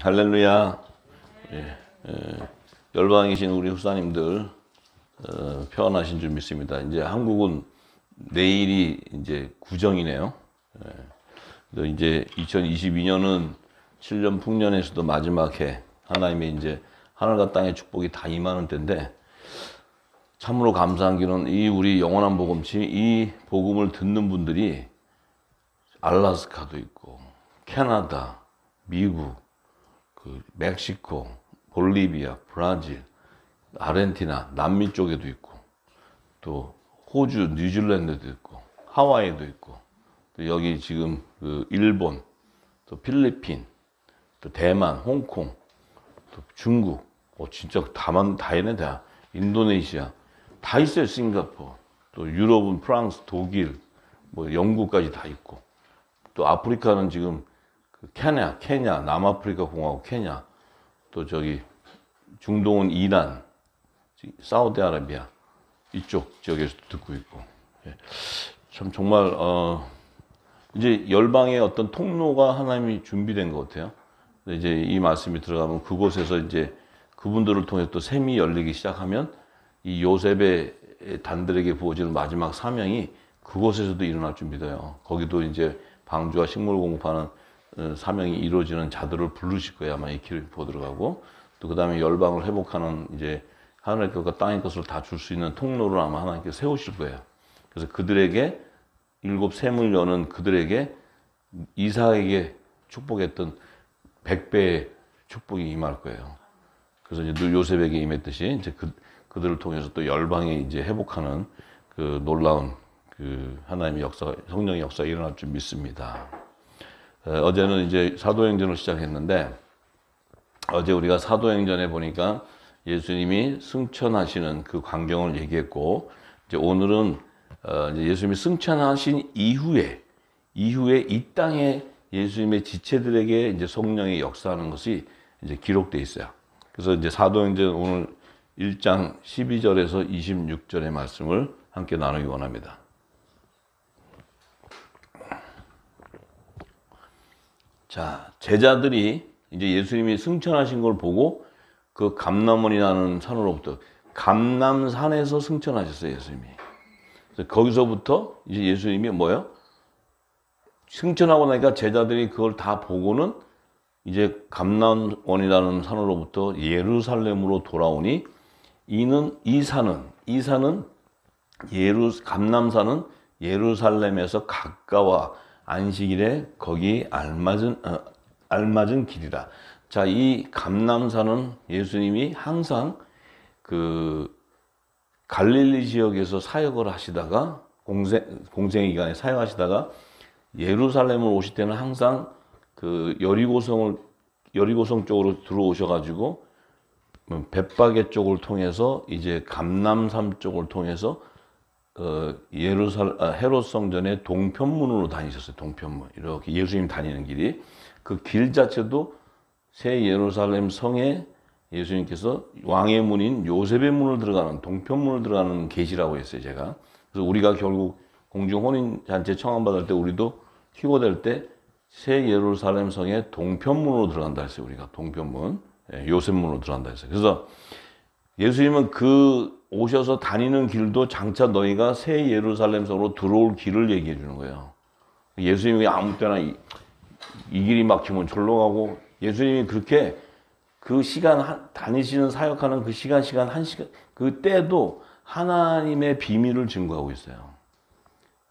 할렐루야. 예, 열방에 계신 우리 후사님들 평안하신 줄 믿습니다. 이제 한국은 내일이 이제 구정이네요. 이제 2022년은 7년 풍년에서도 마지막 해, 하나님의 이제 하늘과 땅의 축복이 다 임하는 때인데, 참으로 감사한 길은 이 우리 영원한 복음치, 이 복음을 듣는 분들이 알라스카도 있고, 캐나다, 미국, 멕시코, 볼리비아, 브라질, 아르헨티나, 남미 쪽에도 있고, 또 호주, 뉴질랜드도 있고, 하와이도 있고, 또 여기 지금 일본, 또 필리핀, 또 대만, 홍콩, 또 중국, 진짜 다 있네, 다. 인도네시아, 다 있어요, 싱가포르. 또 유럽은 프랑스, 독일, 영국까지 다 있고, 또 아프리카는 지금 케냐, 남아프리카 공화국 케냐, 또 저기 중동은 이란, 사우디아라비아 이쪽 지역에서 듣고 있고, 참 정말 이제 열방의 어떤 통로가 하나님이 준비된 것 같아요. 이제 이 말씀이 들어가면 그곳에서 이제 그분들을 통해 또 샘이 열리기 시작하면 이 요셉의 단들에게 부어지는 마지막 사명이 그곳에서도 일어날 줄 믿어요. 거기도 이제 방주와 식물 공급하는 사명이 이루어지는 자들을 부르실 거예요. 아마 익히를 부어 들어가고, 또 그 다음에 열방을 회복하는 이제 하늘의 것과 땅의 것을 다 줄 수 있는 통로를 아마 하나님께서 세우실 거예요. 그래서 그들에게 일곱 샘을 여는 그들에게 이삭에게 축복했던 100배의 축복이 임할 거예요. 그래서 이제 요셉에게 임했듯이 이제 그들을 통해서 또 열방에 이제 회복하는 그 놀라운 그 하나님의 역사, 성령의 역사가 일어날 줄 믿습니다. 어제는 이제 사도행전을 시작했는데, 어제 우리가 사도행전에 보니까 예수님이 승천하시는 그 광경을 얘기했고, 이제 오늘은 이제 예수님이 승천하신 이후에 이 땅에 예수님의 지체들에게 이제 성령의 역사하는 것이 이제 기록되어 있어요. 그래서 이제 사도행전 오늘 1장 12절에서 26절의 말씀을 함께 나누기 원합니다. 자, 제자들이 이제 예수님이 승천하신 걸 보고 그 감람원이라는 산으로부터, 감람산에서 승천하셨어요, 예수님이. 그래서 거기서부터 이제 예수님이 뭐예요? 승천하고 나니까 제자들이 그걸 다 보고는 이제 감람원이라는 산으로부터 예루살렘으로 돌아오니, 감람산은 예루살렘에서 가까워 안식일에 거기 알맞은 길이라. 자, 이 감람산은 예수님이 항상 그 갈릴리 지역에서 사역을 하시다가 공생의 기간에 사역하시다가 예루살렘을 오실 때는 항상 그 여리고성 쪽으로 들어오셔가지고 벳바게 쪽을 통해서 이제 감람산 쪽을 통해서 헤롯 성전의 동편문으로 다니셨어요. 동편문. 이렇게 예수님 다니는 길이. 그 길 자체도 새 예루살렘 성에 예수님께서 왕의 문인 요셉의 문을 들어가는, 동편문을 들어가는 계시라고 했어요, 제가. 그래서 우리가 결국 공중 혼인잔치 청함받을 때 우리도 희고될 때 새 예루살렘 성의 동편문으로 들어간다 했어요, 우리가. 동편문. 요셉문으로 들어간다 했어요. 그래서 예수님은 오셔서 다니는 길도 장차 너희가 새 예루살렘 성으로 들어올 길을 얘기해 주는 거예요. 예수님이 아무 때나 이 길이 막히면 절로 가고, 예수님이 그렇게 그 시간 다니시는 사역하는 그 시간 한 시간 그 때도 하나님의 비밀을 증거하고 있어요.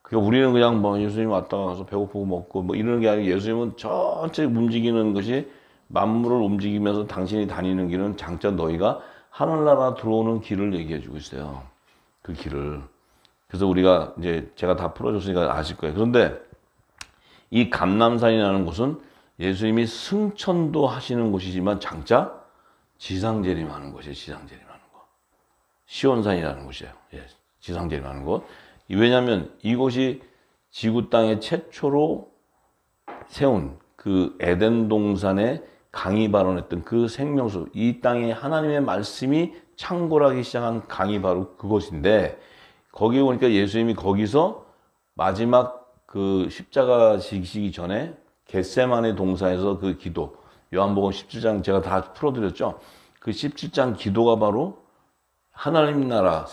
그러니까 우리는 그냥 예수님 왔다 가서 배고프고 먹고 이러는 게 아니고, 예수님은 전체 움직이는 것이 만물을 움직이면서 당신이 다니는 길은 장차 너희가 하늘나라 들어오는 길을 얘기해 주고 있어요. 그 길을. 그래서 우리가 이제 제가 다 풀어줬으니까 아실 거예요. 그런데 이 감람산이라는 곳은 예수님이 승천도 하시는 곳이지만 장차 지상재림하는 곳이에요. 지상재림하는 곳. 시온산이라는 곳이에요. 지상재림하는 곳. 왜냐하면 이곳이 지구 땅에 최초로 세운 그 에덴 동산에 강이 발원했던 그 생명수, 이 땅에 하나님의 말씀이 창궐하기 시작한 강이 바로 그곳인데, 거기에 오니까 예수님이 거기서 마지막 그 십자가 지시기 전에 겟세마네 동산에서 그 기도, 요한복음 17장 제가 다 풀어드렸죠. 그 17장 기도가 바로 하나님 나라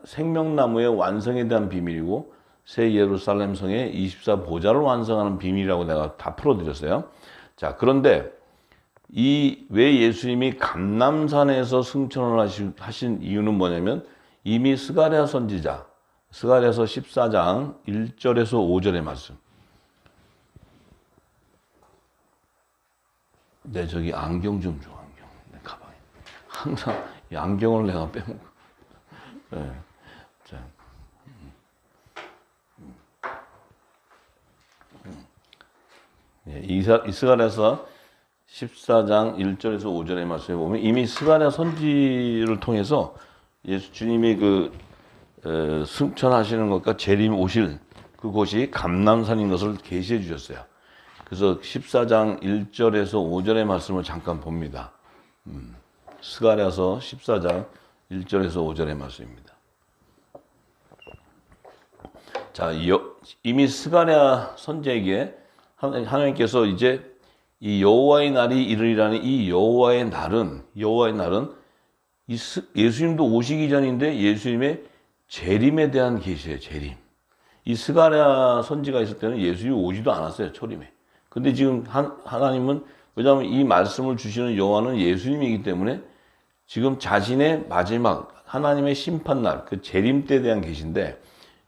생명나무의 완성에 대한 비밀이고 새 예루살렘 성의 24보좌를 완성하는 비밀이라고 내가 다 풀어드렸어요. 자, 그런데 왜 예수님이 감람산에서 승천을 하신 이유는 뭐냐면 이미 스가랴 선지자, 스가랴서 14장 1절에서 5절의 말씀. 네, 저기 안경 좀 줘, 안경. 내 가방에. 항상 이 안경을 내가 빼먹고. 네. 자. 네, 스가랴서 14장 1절에서 5절의 말씀에 보면 이미 스가랴 선지를 통해서 주님이 승천하시는 것과 재림 오실 그곳이 감람산인 것을 계시해 주셨어요. 그래서 14장 1절에서 5절의 말씀을 잠깐 봅니다. 스가랴서 14장 1절에서 5절의 말씀입니다. 자, 이미 스가랴 선지에게 하나님께서 이제 이 여호와의 날이 이르리라는 이 여호와의 날은 예수님도 오시기 전인데 예수님의 재림에 대한 계시예요. 재림. 이 스가랴 선지가 있을 때는 예수님이 오지도 않았어요. 초림에. 근데 지금 하나님은 왜냐하면 이 말씀을 주시는 여호와는 예수님이기 때문에 지금 자신의 마지막 하나님의 심판날 그 재림 때에 대한 계시인데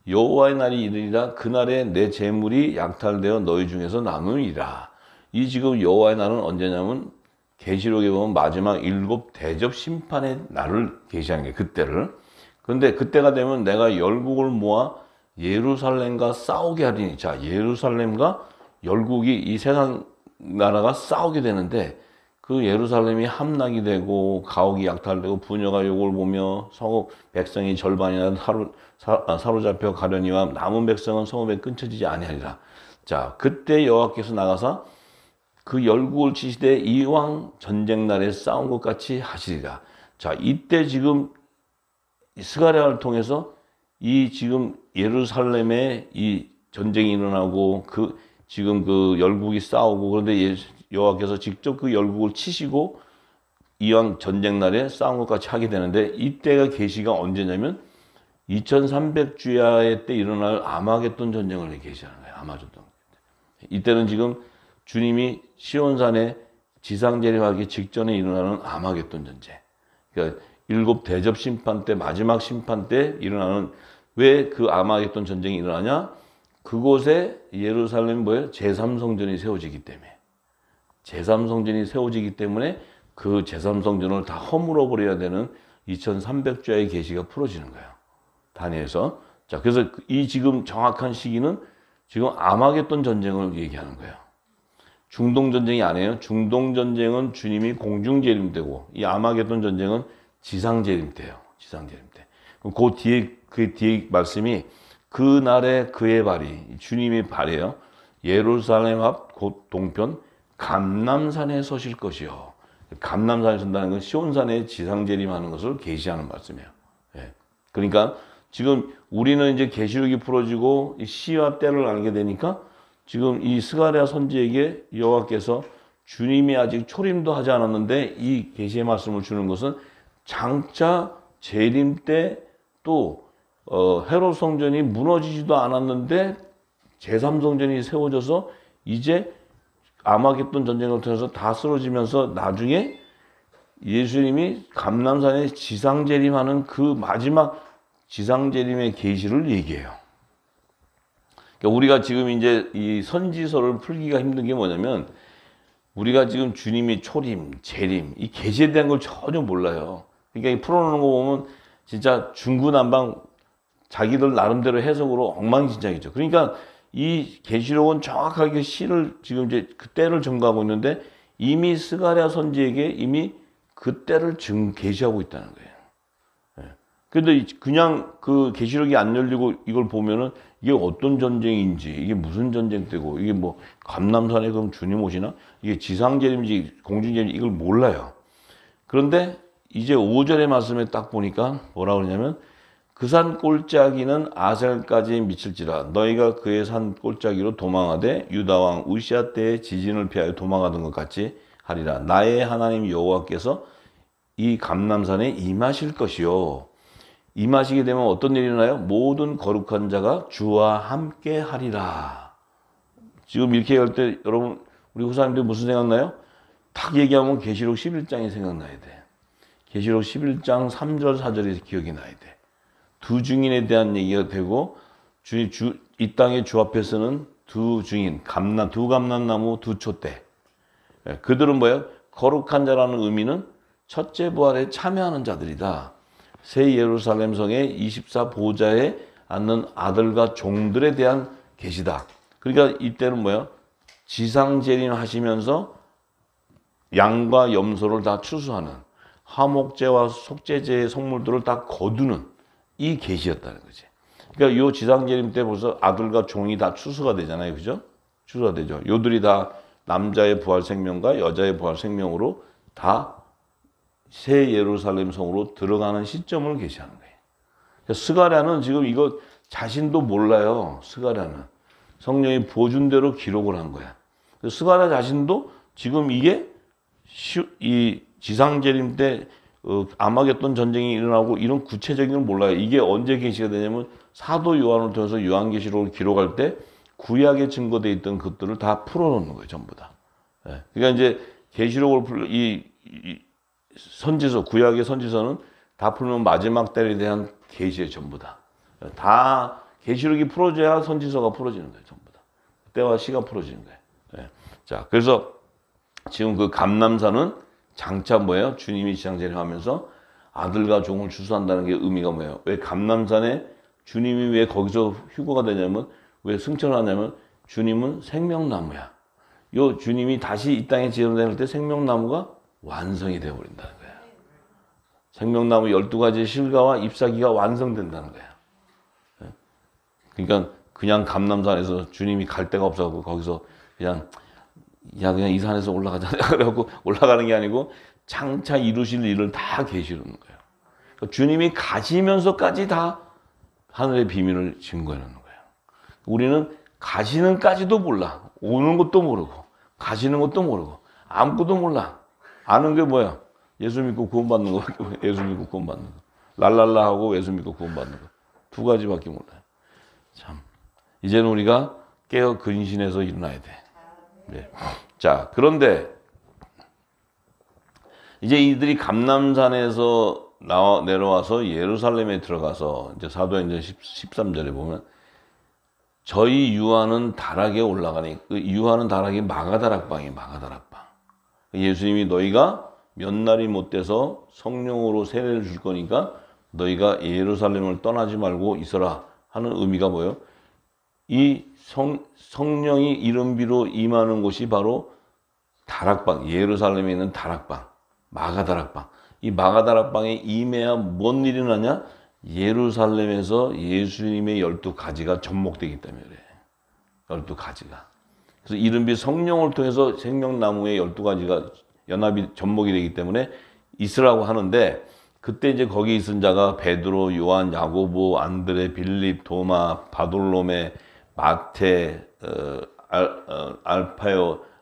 여호와의 날이 이르리라 그날에 내 재물이 약탈되어 너희 중에서 남으리라. 이 지금 여호와의 날은 언제냐면 계시록에 보면 마지막 7 대접 심판의 날을 계시하는 게 그때를. 그런데 그때가 되면 내가 열국을 모아 예루살렘과 싸우게 하리니. 자, 예루살렘과 열국이 이 세상 나라가 싸우게 되는데 그 예루살렘이 함락이 되고 가옥이 약탈되고 부녀가 욕을 보며 성읍 백성이 절반이나 사로잡혀 가려니와 남은 백성은 성읍에 끊쳐지지 아니하리라. 자, 그때 여호와께서 나가사 그 열국을 치시되 이왕 전쟁 날에 싸운 것 같이 하시리라. 자, 이때 지금 스가랴를 통해서 이 지금 예루살렘에 이 전쟁이 일어나고 지금 그 열국이 싸우고 그런데 여호와께서 직접 그 열국을 치시고 이왕 전쟁 날에 싸운 것 같이 하게 되는데 이때가 계시가 언제냐면 2300주야의 때 일어날 아마겟돈 전쟁을 계시하는 거예요. 아마겟돈. 이때는 지금 주님이 시온산에 지상재림하기 직전에 일어나는 아마겟돈 전쟁. 그러니까 7 대접 심판 때 마지막 심판 때 일어나는 왜 그 아마겟돈 전쟁이 일어나냐? 그곳에 예루살렘 뭐예요? 제3성전이 세워지기 때문에. 제3성전이 세워지기 때문에 그 제3성전을 다 허물어 버려야 되는 2300주야의 계시가 풀어지는 거예요. 다니엘서. 자, 그래서 이 지금 정확한 시기는 지금 아마겟돈 전쟁을 얘기하는 거예요. 중동 전쟁이 아니에요. 중동 전쟁은 주님이 공중 재림 때고 이 아마겟돈 전쟁은 지상 재림 때예요. 지상 재림 때. 그 뒤에 말씀이 그 날에 그의 발이 주님의 발이에요. 예루살렘 앞 곧 동편 감람산에 서실 것이요. 감람산에 선다는 건 시온산에 지상 재림하는 것을 계시하는 말씀이에요. 예. 그러니까 지금 우리는 이제 계시록이 풀어지고 시와 때를 알게 되니까 지금 이 스가랴 선지에게 여호와께서 주님이 아직 초림도 하지 않았는데 이 계시의 말씀을 주는 것은 장차 재림 때 또 헤롯 성전이 무너지지도 않았는데 제3성전이 세워져서 이제 아마겟돈 전쟁을 통해서 다 쓰러지면서 나중에 예수님이 감람산에 지상재림하는 그 마지막 지상재림의 계시를 얘기해요. 그러니까 우리가 지금 이제 이 선지서를 풀기가 힘든 게 뭐냐면 우리가 지금 주님이 초림, 재림, 이 계시에 대한 걸 전혀 몰라요. 그러니까 이 풀어놓는 거 보면 진짜 중구난방 자기들 나름대로 해석으로 엉망진창이죠. 그러니까 이 계시록은 정확하게 시를 지금 이제 그 때를 증거하고 있는데 이미 스가랴 선지에게 이미 그 때를 계시하고 있다는 거예요. 그런데 그냥 그 계시록이 안 열리고 이걸 보면은 이게 어떤 전쟁인지 이게 무슨 전쟁 때고 이게 뭐 감람산에 그럼 주님 오시나 이게 지상재림인지 공중재림인지 이걸 몰라요. 그런데 이제 5절의 말씀에 딱 보니까 뭐라 그러냐면 그 산 꼴짜기는 아셀까지 미칠지라 너희가 그의 산 꼴짜기로 도망하되 유다왕 우시아 때의 지진을 피하여 도망하던 것 같이 하리라. 나의 하나님 여호와께서 이 감람산에 임하실 것이요. 임하시게 되면 어떤 일이 일어나요? 모든 거룩한 자가 주와 함께 하리라. 지금 이렇게 할 때 여러분 우리 후사님들 무슨 생각나요? 딱 얘기하면 계시록 11장이 생각나야 돼. 계시록 11장 3절 4절이 기억이 나야 돼. 두 증인에 대한 얘기가 되고 이 땅의 주 앞에서는 두 증인, 두 감람나무 두 촛대. 그들은 뭐예요? 거룩한 자라는 의미는 첫째 부활에 참여하는 자들이다. 새 예루살렘 성의 24 보좌에 앉는 아들과 종들에 대한 계시다. 그러니까 이때는 뭐예요? 지상 재림하시면서 양과 염소를 다 추수하는 화목제와 속죄제의 성물들을 다 거두는 이 계시였다는 거지. 그러니까 요 지상 재림 때 벌써 아들과 종이 다 추수가 되잖아요, 그죠? 추수가 되죠. 요들이 다 남자의 부활 생명과 여자의 부활 생명으로 다 새 예루살렘 성으로 들어가는 시점을 계시하는 거예요. 스가랴는 지금 이거 자신도 몰라요. 스가랴는 성령이 보여준 대로 기록을 한 거야. 스가랴 자신도 지금 이게 이 지상 재림 때 아마겟돈 전쟁이 일어나고 이런 구체적인 걸 몰라요. 이게 언제 계시가 되냐면 사도 요한을 통해서 요한계시록을 기록할 때 구약에 증거되어 있던 것들을 다 풀어놓는 거예요, 전부 다. 그러니까 이제 계시록을 이 선지서, 구약의 선지서는 다 풀면 마지막 때에 대한 계시에 전부 다. 다 계시록이 풀어져야 선지서가 풀어지는 거예요, 전부 다. 때와 시가 풀어지는 거예요. 자, 그래서 지금 그 감람산은 장차 뭐예요? 주님이 지상재림하면서 아들과 종을 추수한다는 게 의미가 뭐예요? 왜 감람산에 주님이 왜 거기서 휴거가 되냐면 왜 승천하냐면 주님은 생명나무야. 요 주님이 다시 이 땅에 지어낼 때 생명나무가 완성이 되어버린다는 거야. 생명나무 12가지 실과와 잎사귀가 완성된다는 거야. 그러니까 그냥 감람산에서 주님이 갈 데가 없어서 거기서 그냥 이 산에서 올라가자 그래갖고 올라가는 게 아니고 장차 이루실 일을 다 계시는 거예요. 그러니까 주님이 가시면서까지 다 하늘의 비밀을 증거해놓는 거예요. 우리는 가시는까지도 몰라. 오는 것도 모르고 가시는 것도 모르고 아무것도 몰라. 아는 게 뭐야? 예수 믿고 구원받는 거. 예수 믿고 구원받는 거. 랄랄라 하고 예수 믿고 구원받는 거. 두 가지밖에 몰라요. 참. 이제는 우리가 깨어 근신해서 일어나야 돼. 네. 자, 그런데 이제 이들이 감람산에서 내려와서 예루살렘에 들어가서 이제 사도행전 13절에 보면 저희 유아는 다락에 올라가니 그 유아는 다락이 마가다락방이에요. 마가다락방. 예수님이 너희가 몇 날이 못 돼서 성령으로 세례를 줄 거니까 너희가 예루살렘을 떠나지 말고 있어라 하는 의미가 뭐예요? 이 성령이 이름비로 임하는 곳이 바로 다락방, 예루살렘에 있는 다락방, 마가다락방. 이 마가다락방에 임해야 뭔 일이 나냐? 예루살렘에서 예수님의 12가지가 접목되기 때문에 그래. 12가지가. 그래서 이른비 성령을 통해서 생명나무의 12가지가 연합이 접목이 되기 때문에 있으라고 하는데 그때 이제 거기 있은 자가 베드로, 요한, 야고보, 안드레, 빌립, 도마, 바돌로메, 마테,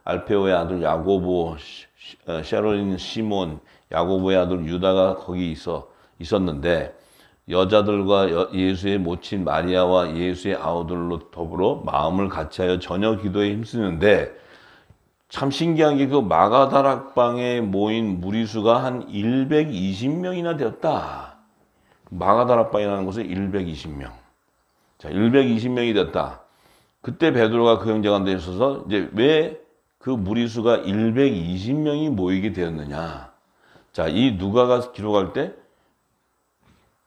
알페오의 아들 야고보, 샤롤린 시몬, 야고보의 아들 유다가 거기 있었는데 여자들과 예수의 모친 마리아와 예수의 아우들로 더불어 마음을 같이하여 저녁 기도에 힘쓰는데 참 신기한 게 그 마가다락방에 모인 무리수가 한 120명이나 되었다. 마가다락방이라는 곳은 120명. 자, 120명이 됐다. 그때 베드로가 그 형제 가운데 있어서 이제 왜 그 무리수가 120명이 모이게 되었느냐. 자, 이 누가가 기록할 때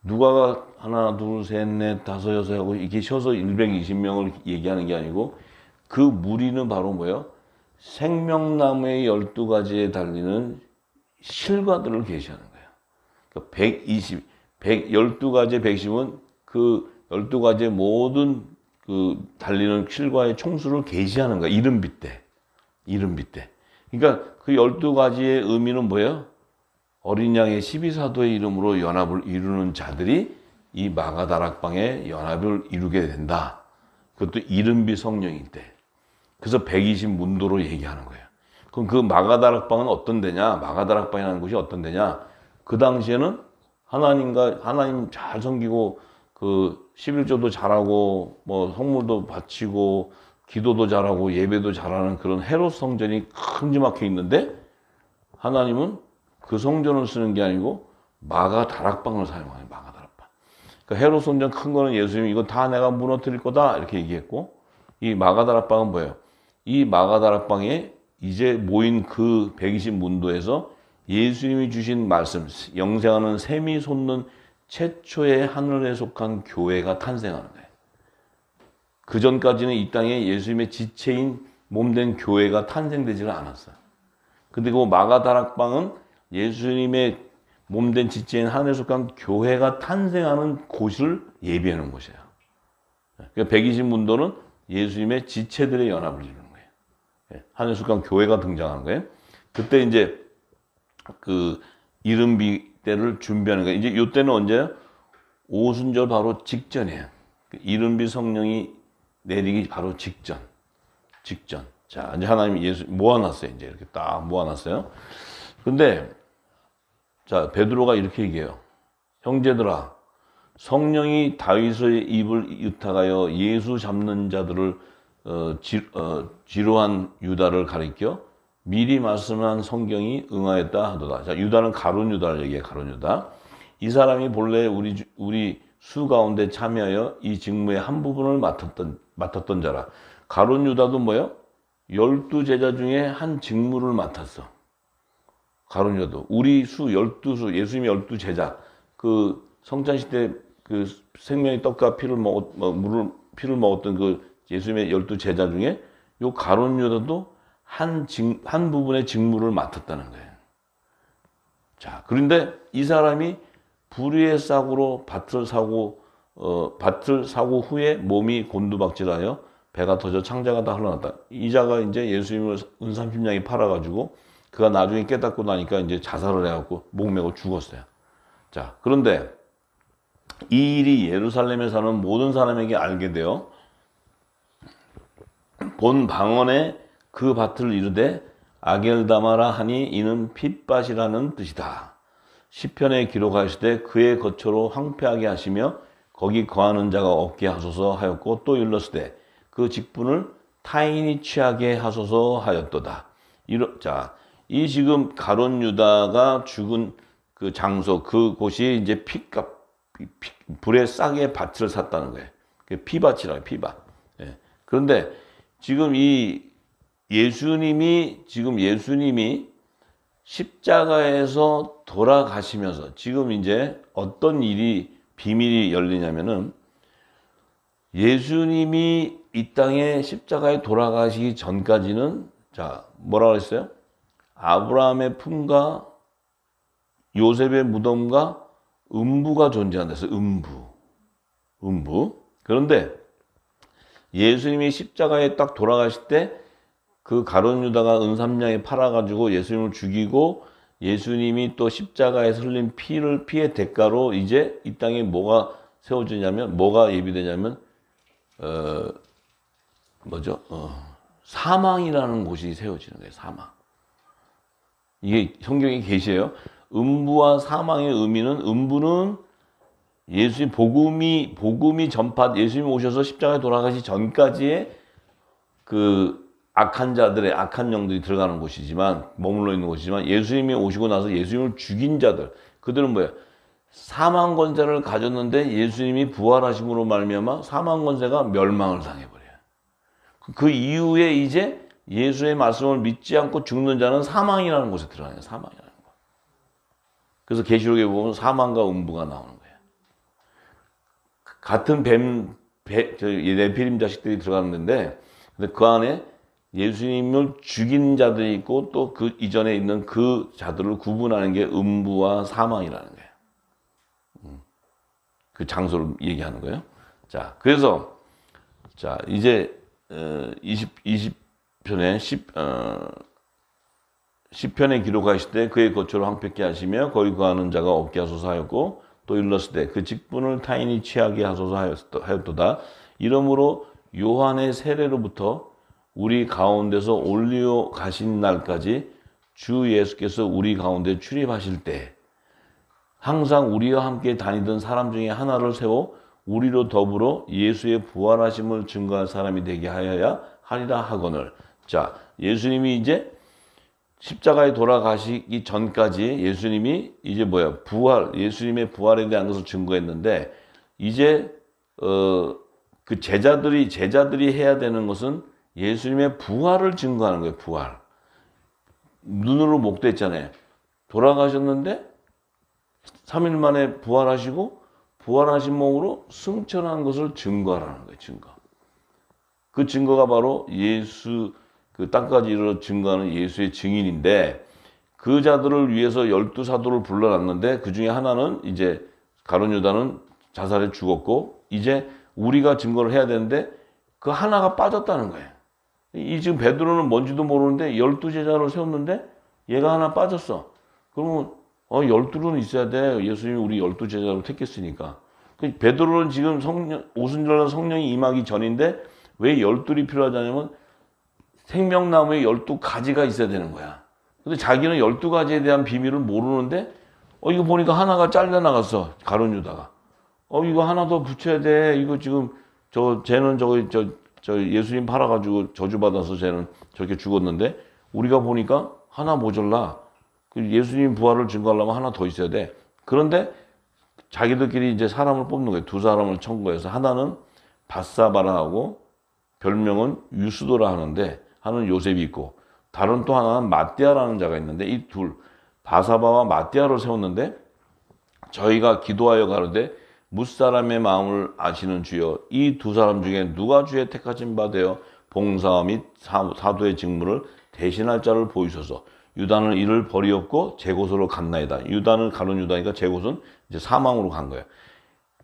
누가가 하나, 둘, 셋, 넷, 다섯, 여섯 하고 이렇게 쉬어서 120명을 얘기하는 게 아니고 그 무리는 바로 뭐예요? 생명나무의 12가지에 달리는 실과들을 계시하는 거예요. 그러니까 12가지의 110은 그 12가지의 모든 그 달리는 실과의 총수를 계시하는 거야. 이른비 때. 그러니까 그 12가지의 의미는 뭐예요? 어린 양의 12사도의 이름으로 연합을 이루는 자들이 이 마가다락방에 연합을 이루게 된다. 그것도 이른비 성령일 때. 그래서 120 문도로 얘기하는 거예요. 그럼 그 마가다락방은 어떤 데냐? 마가다락방이라는 곳이 어떤 데냐? 그 당시에는 하나님 잘 섬기고 그 11조도 잘하고 뭐 성물도 바치고 기도도 잘하고 예배도 잘하는 그런 헤롯 성전이 큼지막해 있는데 하나님은 그 성전을 쓰는 게 아니고 마가다락방을 사용하는 마가다락방. 그러니까 헤롯 성전 큰 거는 예수님이 이거 다 내가 무너뜨릴 거다 이렇게 얘기했고 이 마가다락방은 뭐예요? 이 마가다락방에 이제 모인 그 120문도에서 예수님이 주신 말씀, 영생하는 샘이 솟는 최초의 하늘에 속한 교회가 탄생하는 거예요. 그 전까지는 이 땅에 예수님의 지체인 몸된 교회가 탄생되지를 않았어요. 근데 그 마가다락방은 예수님의 몸된 지체인 하늘에 속한 교회가 탄생하는 곳을 예비하는 곳이에요. 그러니까 120문도는 예수님의 지체들의 연합을 이루는 거예요. 하늘에 속한 교회가 등장하는 거예요. 그때 이제 그 이른비 때를 준비하는 거예요. 이제 이때는 언제요? 오순절 바로 직전이에요. 이른비 성령이 내리기 바로 직전. 자, 이제 하나님이 예수 모아놨어요. 이제 이렇게 딱 모아놨어요. 근데, 자, 베드로가 이렇게 얘기해요. 형제들아, 성령이 다윗의 입을 유탁하여 예수 잡는 자들을 지루한 유다를 가리켜 미리 말씀한 성경이 응하였다 하도다. 자, 유다는 가룟 유다를 얘기해. 가룟 유다. 이 사람이 본래 우리 수 가운데 참여하여 이 직무의 한 부분을 맡았던 자라. 가룟 유다도 뭐예요? 12제자 중에 한 직무를 맡았어. 가룟 유다도. 우리 수 12수, 예수님이 12제자. 그 성찬시대 그 생명의 떡과 피를 먹었던 그 예수님의 12제자 중에 요 가룟 유다도 한 부분의 직무를 맡았다는 거예요. 자, 그런데 이 사람이 불의의 싹으로 밭을 사고 후에 몸이 곤두박질하여 배가 터져 창자가 다 흘러났다. 이 자가 이제 예수님을 은삼십냥에 팔아가지고 그가 나중에 깨닫고 나니까 이제 자살을 해갖고 목 메고 죽었어요. 자, 그런데 이 일이 예루살렘에 사는 모든 사람에게 알게 되어 본 방언에 그 밭을 이르되 아겔다마라 하니 이는 핏밭이라는 뜻이다. 시편에 기록하시되 그의 거처로 황폐하게 하시며 거기 거하는 자가 없게 하소서 하였고 또 일렀으되 그 직분을 타인이 취하게 하소서 하였도다. 자, 이 지금 가룟 유다가 죽은 그 장소 그곳이 이제 불에 싸게 밭을 샀다는 거예요. 피밭이라고 피밭. 예. 그런데 지금 예수님이 십자가에서 돌아가시면서 지금 이제 어떤 비밀이 열리냐면은 예수님이 이 땅에 십자가에 돌아가시기 전까지는 자, 뭐라고 했어요? 아브라함의 품과 요셉의 무덤과 음부가 존재한다 해서 음부. 그런데 예수님이 십자가에 딱 돌아가실 때 그 가룟 유다가 은삼냥에 팔아가지고 예수님을 죽이고 예수님이 또 십자가에서 흘린 피의 대가로 이제 이 땅에 뭐가 세워지냐면 뭐가 예비되냐면 사망이라는 곳이 세워지는 거예요. 사망. 이게 성경에 계시예요. 음부와 사망의 의미는 음부는 예수님 복음이 예수님이 오셔서 십자가에 돌아가시 전까지의 그 악한 자들의 악한 영들이 들어가는 곳이지만 머물러 있는 곳이지만 예수님이 오시고 나서 예수님을 죽인 자들 그들은 뭐예요? 사망 권세를 가졌는데 예수님이 부활하심으로 말미암아 사망 권세가 멸망을 당해버려요. 그 이후에 이제 예수의 말씀을 믿지 않고 죽는 자는 사망이라는 곳에 들어가요. 사망이라는 곳. 그래서 계시록에 보면 사망과 음부가 나오는 거예요. 같은 네피림 자식들이 들어가는데 근데 그 안에 예수님을 죽인 자들이 있고 또 그 이전에 있는 그 자들을 구분하는 게 음부와 사망이라는 거예요. 그 장소를 얘기하는 거예요. 자, 그래서 자 이제 20편에 10편에 기록하실 때 그의 거처로 황폐케 하시며 거기 거하는 자가 없게 하소서 하였고 또 일렀을 때 그 직분을 타인이 취하게 하소서 하였도다. 이러므로 요한의 세례로부터 우리 가운데서 올리어 가신 날까지 주 예수께서 우리 가운데 출입하실 때 항상 우리와 함께 다니던 사람 중에 하나를 세워 우리로 더불어 예수의 부활하심을 증거할 사람이 되게 하여야 하리라 하거늘. 자, 예수님이 이제 십자가에 돌아가시기 전까지 예수님이 이제 뭐야? 예수님의 부활에 대한 것을 증거했는데 이제 그 제자들이 해야 되는 것은 예수님의 부활을 증거하는 거예요. 부활. 눈으로 목도했잖아요. 돌아가셨는데 3일 만에 부활하시고 부활하신 몸으로 승천한 것을 증거하라는 거예요. 증거. 그 증거가 바로 예수 그 땅까지 이르러 증거하는 예수의 증인인데 그 자들을 위해서 12사도를 불러놨는데 그 중에 하나는 이제 가룟 유다는 자살해 죽었고 이제 우리가 증거를 해야 되는데 그 하나가 빠졌다는 거예요. 이 지금 베드로는 뭔지도 모르는데 12제자를 세웠는데 얘가 하나 빠졌어. 그러면 12는 있어야 돼. 예수님이 우리 12제자로 택했으니까. 베드로는 지금 오순절날 성령이 임하기 전인데 왜 12이 필요하냐면 생명나무에 12가지가 있어야 되는 거야. 근데 자기는 12가지에 대한 비밀을 모르는데 이거 보니까 하나가 잘려나갔어. 가룟 유다가. 이거 하나 더 붙여야 돼. 이거 지금 쟤는 저 예수님 팔아가지고 저주받아서 쟤는 저렇게 죽었는데 우리가 보니까 하나 모자라. 예수님 부활을 증거하려면 하나 더 있어야 돼. 그런데 자기들끼리 이제 사람을 뽑는 거예요. 두 사람을 청구해서 하나는 바사바라 하고 별명은 유스도라 하는데 하는 요셉이 있고 다른 또 하나는 마띠아라는 자가 있는데 이 둘 바사바와 마띠아를 세웠는데 저희가 기도하여 가로되 무사람의 마음을 아시는 주여 이 두 사람 중에 누가 주의 택하신 바 되어 봉사와 및 사도의 직무를 대신할 자를 보이소서. 유다는 이를 버리었고 제 곳으로 갔나이다. 유다는 가룟 유다니까 제 곳은 이제 사망으로 간 거예요.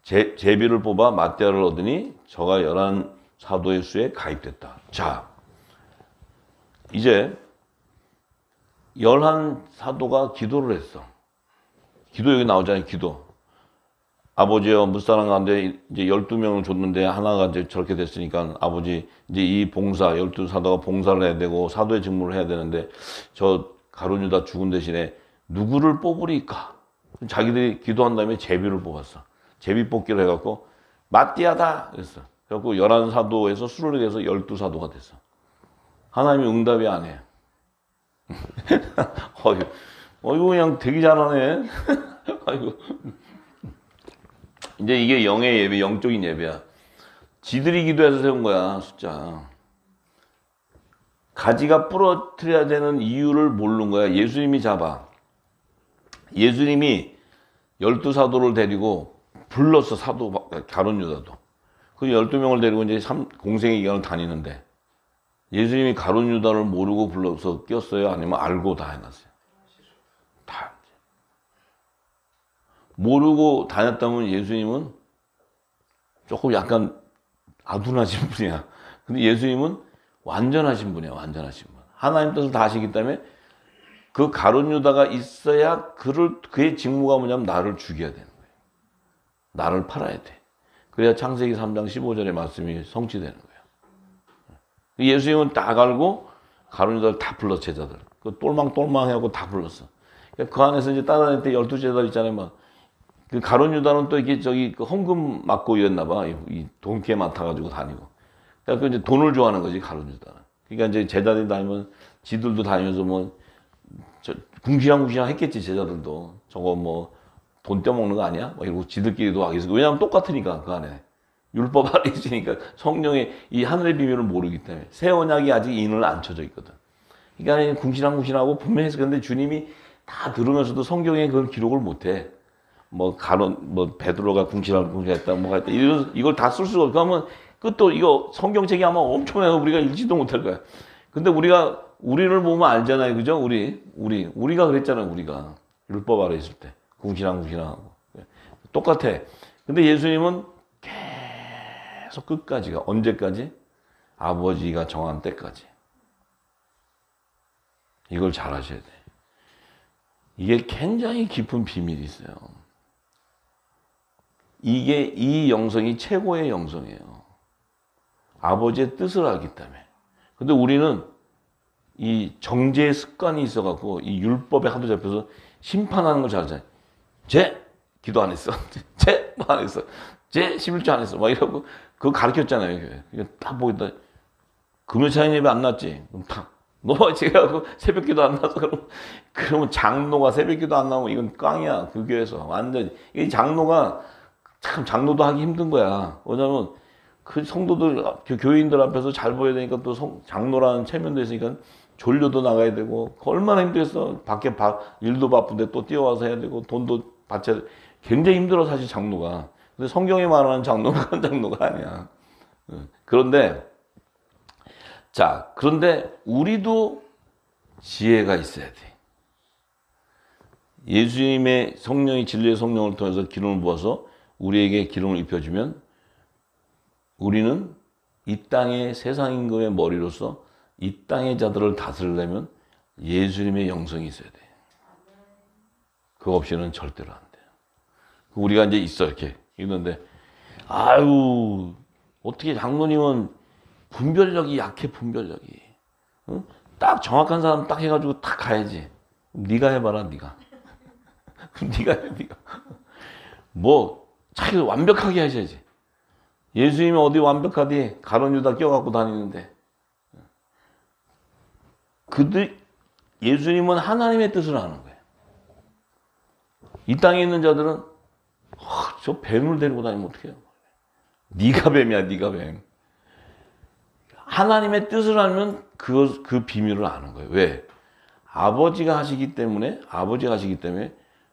제비를 뽑아 마띠아를 얻으니 저가 11사도의 수에 가입됐다. 자, 이제 11사도가 기도를 했어. 기도 여기 나오잖아요. 기도. 아버지여 무사람 가운데 이제 12명을 줬는데 하나가 이제 저렇게 됐으니까 아버지 이제 이 봉사 12사도가 봉사를 해야 되고 사도의 직무를 해야 되는데 저 가룟 유다 죽은 대신에 누구를 뽑으리까? 자기들이 기도한 다음에 제비를 뽑았어. 제비 뽑기를 해갖고 마띠아다 그랬어. 그래갖고 11사도에서 수를 해서 12사도가 됐어. 하나님이 응답이 안 해. 이거 그냥 되게 잘하네. 아이고. 이제 이게 영의 예배, 영적인 예배야. 지들이 기도해서 세운 거야, 숫자. 가지가 부러뜨려야 되는 이유를 모르는 거야. 예수님이 잡아. 예수님이 12사도를 데리고 불렀어, 가룟 유다도. 그 12명을 데리고 이제 공생의 기간을 다니는데 예수님이 가룟 유다를 모르고 불러서 꼈어요? 아니면 알고 다 해놨어요? 다. 모르고 다녔다면 예수님은 조금 약간 아둔하신 분이야. 근데 예수님은 완전하신 분이야, 완전하신 분. 하나님 뜻을 다 하시기 때문에 그 가룟 유다가 있어야 그의 직무가 뭐냐면 나를 죽여야 되는 거예요. 나를 팔아야 돼. 그래야 창세기 3장 15절의 말씀이 성취되는 거예요. 예수님은 딱 알고 가룟 유다를 다 불렀어, 제자들. 그 똘망똘망하고 다 불렀어. 그러니까 그 안에서 이제 따라다닐 때 12제자들 있잖아요. 막. 그 가룟 유다는 또 이게 그 헌금 맞고 이랬나 봐. 이 돈깨 맡아가지고 다니고. 그러니까 이제 돈을 좋아하는 거지, 가룟 유다는. 그러니까 이제 제자들이 다니면 지들도 다니면서 궁시렁궁시렁 했겠지, 제자들도. 저거 돈 떼먹는 거 아니야? 이러고 지들끼리도 하겠어. 왜냐하면 똑같으니까, 그 안에. 율법 아래 있으니까 성령의 이 하늘의 비밀을 모르기 때문에. 새 언약이 아직 인을 안 쳐져 있거든. 그러니까 궁시렁궁시렁하고 분명히 했어. 근데 주님이 다 들으면서도 성경에 그걸 기록을 못 해. 베드로가 궁시렁궁시렁했다, 뭐가 했다. 이걸 다 쓸 수가 없어. 그러면 그것도 이거 성경책이 아마 엄청나게 우리가 읽지도 못할 거야. 근데 우리를 보면 알잖아요. 그죠? 우리가 그랬잖아요. 우리가. 율법 아래 있을 때. 궁시렁궁시렁하고. 똑같아. 근데 예수님은 계속 끝까지가, 언제까지? 아버지가 정한 때까지. 이걸 잘 하셔야 돼. 이게 굉장히 깊은 비밀이 있어요. 이 영성이 최고의 영성이에요. 아버지의 뜻을 알기 때문에. 근데 우리는 이 정죄의 습관이 있어갖고 이 율법에 하도 잡혀서 심판하는 걸 잘하잖아요. 쟤 기도 안 했어. 쟤 뭐 안 했어. 쟤 11조 안 했어. 막 이러고 그거 가르쳤잖아요. 이거 딱 보겠다. 금요차인 예배 안 났지? 그럼 탁. 너 지금 새벽기도 안 나서 그러면 장로가 새벽기도 안 나오면 이건 꽝이야. 그 교회에서 완전 이 장로가 참 장로도 하기 힘든 거야. 왜냐면 그 성도들 그 교인들 앞에서 잘 보여야 되니까 또 장로라는 체면도 있으니까 졸려도 나가야 되고 얼마나 힘들겠어. 밖에 일도 바쁜데 또 뛰어와서 해야 되고 돈도 받쳐야 돼. 굉장히 힘들어 사실 장로가. 근데 성경에 말하는 장로가 그런 장로가 아니야. 그런데 그런데 우리도 지혜가 있어야 돼. 예수님의 성령이 진리의 성령을 통해서 기름을 부어서 우리에게 기름을 입혀주면 우리는 이 땅의 세상 임금의 머리로서 이 땅의 자들을 다스리려면 예수님의 영성이 있어야 돼. 그거 없이는 절대로 안 돼. 우리가 이제 있어 이렇게 있는데 아유 어떻게 장로님은 분별력이 약해. 분별력이. 응? 딱 정확한 사람 딱 해가지고 딱 가야지. 네가 해봐라 네가. 네가 해 네가. 뭐 자기 완벽하게 하셔야지. 예수님이 어디 완벽하디 가룟 유다 껴갖고 다니는데 예수님은 하나님의 뜻을 아는 거예요. 이 땅에 있는 자들은 저 뱀을 데리고 다니면 어떡해요. 네가 뱀이야 네가 뱀. 하나님의 뜻을 알면 그 비밀을 아는 거예요. 왜? 아버지가 하시기 때문에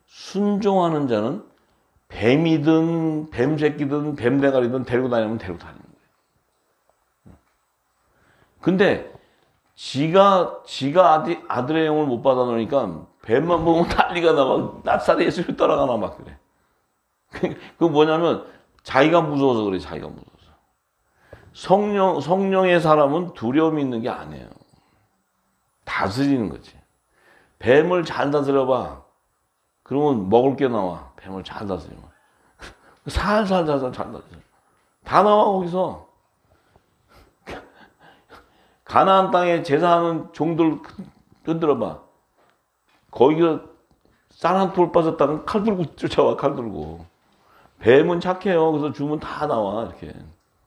순종하는 자는 뱀이든 뱀 새끼든 뱀 대가리든 데리고 다니면 데리고 다니는 거예요. 근데 지가 아들의 영을 못 받아 놓으니까 뱀만 보면 난리가 나. 막 낯살이 예수를 따라가나 막 그래. 그거 뭐냐면 자기가 무서워서 그래. 자기가 무서워서. 성령의 사람은 두려움이 있는 게 아니에요. 다스리는 거지. 뱀을 잘 다스려봐. 그러면 먹을 게 나와. 뱀을 잘 다스리면. 살살 잘 다스려. 다 나와 거기서. 가나안 땅에 제사하는 종들 흔들어봐. 거기가 쌀 한 톨 빠졌다가 칼 들고 쫓아와. 칼 들고. 뱀은 착해요. 그래서 주면 다 나와. 이렇게.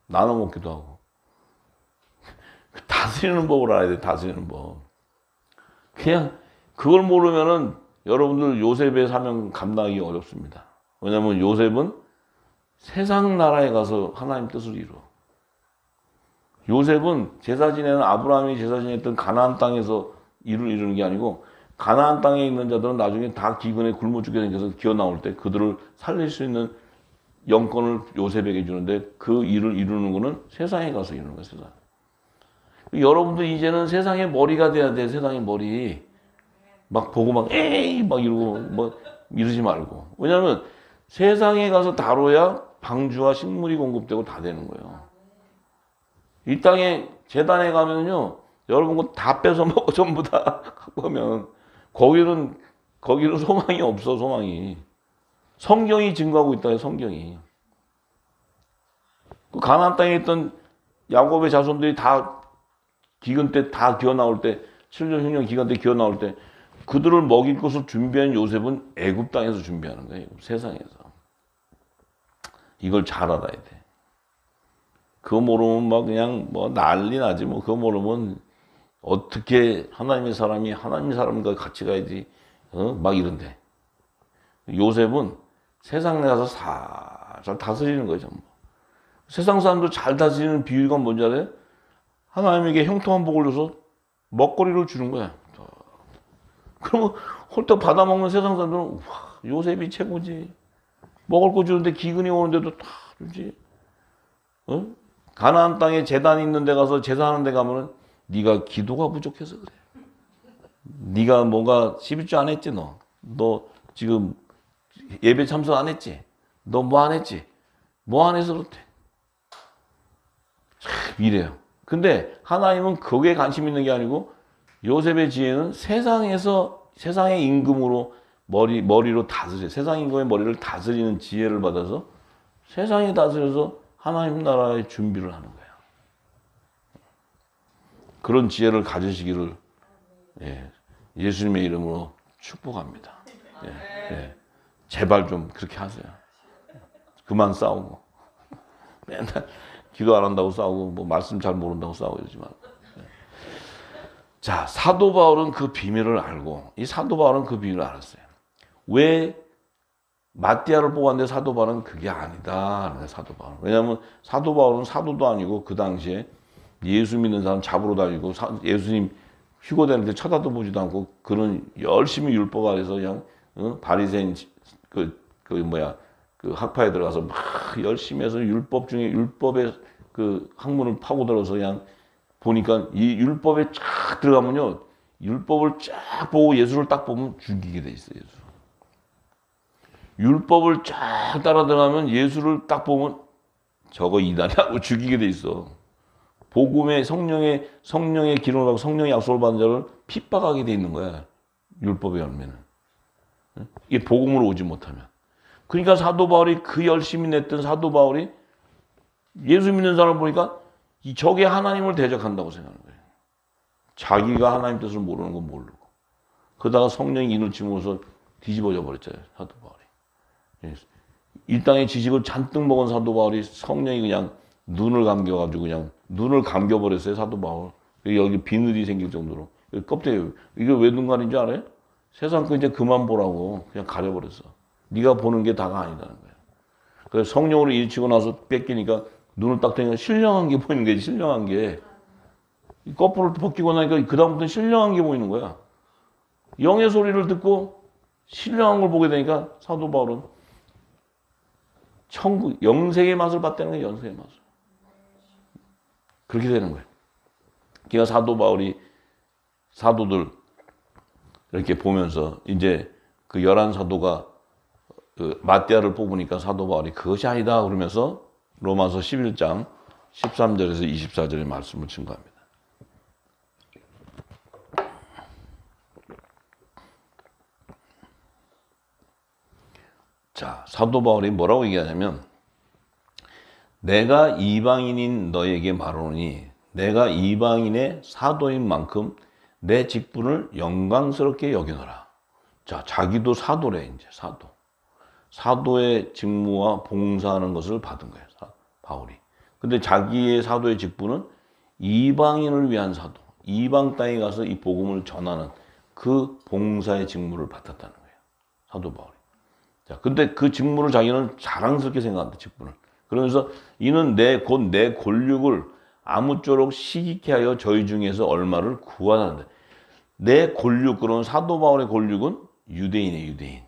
나눠 먹기도 하고. 다스리는 법을 알아야 돼. 다스리는 법. 그냥 그걸 모르면은 여러분들 요셉의 사명 감당하기 어렵습니다. 왜냐하면 요셉은 세상 나라에 가서 하나님 뜻을 이루어. 요셉은 제사 지내는 아브라함이 제사 지냈던 가나안 땅에서 일을 이루는 게 아니고 가나안 땅에 있는 자들은 나중에 다 기근에 굶어 죽게 생겨서 기어 나올 때 그들을 살릴 수 있는 영권을 요셉에게 주는데 그 일을 이루는 거는 세상에 가서 이루는 거야. 세상. 여러분도 이제는 세상의 머리가 돼야 돼. 세상의 머리. 막 보고 막 에이 막 이러고 뭐 이러지 말고. 왜냐하면 세상에 가서 다뤄야 방주와 식물이 공급되고 다 되는 거예요. 이 땅에 재단에 가면요 여러분 거 다 뺏어 먹어. 전부 다 갖고 오면 거기는 소망이 없어. 소망이. 성경이 증거하고 있다. 성경이. 그 가나안 땅에 있던 야곱의 자손들이 다 기근 때 다 기어 나올 때 7년 흉년 기간 때 기어 나올 때 그들을 먹일 것을 준비한 요셉은 애굽 땅에서 준비하는 거예요. 세상에서. 이걸 잘 알아야 돼. 그거 모르면 막 그냥 뭐 난리 나지. 뭐 그거 모르면 어떻게 하나님의 사람과 같이 가야지. 막 이런데. 요셉은 세상 나가서 살살 다스리는 거죠. 세상 사람들 잘 다스리는 비유가 뭔지 알아요? 하나님에게 형통한 복을 줘서 먹거리를 주는 거야. 그러면 홀딱 받아먹는 세상 사람들은 와, 요셉이 최고지. 먹을 거 주는데 기근이 오는데도 다 주지. 가나안 땅에 제단이 있는 데 가서 제사하는 데 가면은 네가 기도가 부족해서 그래. 네가 뭔가 11조 안 했지 너. 너 지금 예배 참석 안 했지? 너 뭐 안 했지? 뭐 안 해서 그렇대. 참 이래요. 근데 하나님은 거기에 관심 있는 게 아니고 요셉의 지혜는 세상의 임금으로 머리로 다스려. 세상 임금의 머리를 다스리는 지혜를 받아서 세상에 다스려서 하나님 나라의 준비를 하는 거예요. 그런 지혜를 가지시기를 예수님의 이름으로 축복합니다. 제발 좀 그렇게 하세요. 그만 싸우고 맨날 기도 안 한다고 싸우고 뭐 말씀 잘 모른다고 싸우고 이러지 말고. 자, 사도 바울은 그 비밀을 알고, 이 사도 바울은 그 비밀을 알았어요. 왜 마띠아를 뽑았는데 사도 바울은 그게 아니다. 사도 바울. 왜냐하면 사도 바울은 사도도 아니고 그 당시에 예수 믿는 사람 잡으러 다니고 예수님 휴거되는 데 쳐다도 보지도 않고 그런 열심히 율법 아래서 그냥 바리새인 그 학파에 들어가서 막 열심히 해서 율법 중에 율법의 그 학문을 파고들어서 그냥 보니까 이 율법에 쫙 들어가면요, 율법을 쫙 보고 예수를 딱 보면 죽이게 돼 있어요. 예수. 율법을 쫙 따라 들어가면 예수를 딱 보면 저거 이단이라고 죽이게 돼 있어. 복음의 성령의 기름을 받고 성령의 약속을 받은 자를 핍박하게 돼 있는 거야. 율법의 열매는. 이게 복음으로 오지 못하면. 그러니까 사도 바울이 그 열심히 냈던 사도 바울이 예수 믿는 사람을 보니까 저게 하나님을 대적한다고 생각하는 거예요. 자기가 하나님 뜻을 모르는 건 모르고. 그러다가 성령이 인을 치면서 뒤집어져 버렸잖아요. 사도 바울이. 이 땅의 지식을 잔뜩 먹은 사도 바울이 성령이 그냥 눈을 감겨가지고 그냥 눈을 감겨버렸어요. 사도 바울. 여기 비늘이 생길 정도로. 껍데기. 이게 왜 눈 가린 줄 알아요? 세상 거 이제 그만 보라고 그냥 가려버렸어. 네가 보는 게 다가 아니다는 거예요. 그래서 성령으로 일치고 나서 뺏기니까 눈을 딱 뜨니까 신령한 게 보이는 거지. 신령한 게. 거꾸로 벗기고 나니까 그 다음부터는 신령한 게 보이는 거야. 영의 소리를 듣고 신령한 걸 보게 되니까 사도 바울은 천국, 영생의 맛을 봤다는 거예요. 영생의 맛을. 그렇게 되는 거예요. 그러니까 사도 바울이 사도들 이렇게 보면서 이제 그 11사도가 그 마띠아를 뽑으니까 사도 바울이 그것이 아니다 그러면서 로마서 11장 13절에서 24절의 말씀을 증거합니다. 자, 사도 바울이 뭐라고 얘기하냐면 내가 이방인인 너에게 말하노니 내가 이방인의 사도인 만큼 내 직분을 영광스럽게 여기노라. 자, 자기도 사도래. 이제 사도의 직무와 봉사하는 것을 받은 거예요. 바울이. 근데 자기의 사도의 직분은 이방인을 위한 사도, 이방 땅에 가서 이 복음을 전하는 그 봉사의 직무를 받았다는 거예요. 사도 바울이. 자, 근데 그 직무를 자기는 자랑스럽게 생각한다. 직분을. 그러면서 이는 곧 내 권력을 아무쪼록 시기케 하여 저희 중에서 얼마를 구하는데, 내 권력, 그런 사도 바울의 권력은 유대인이에요. 유대인.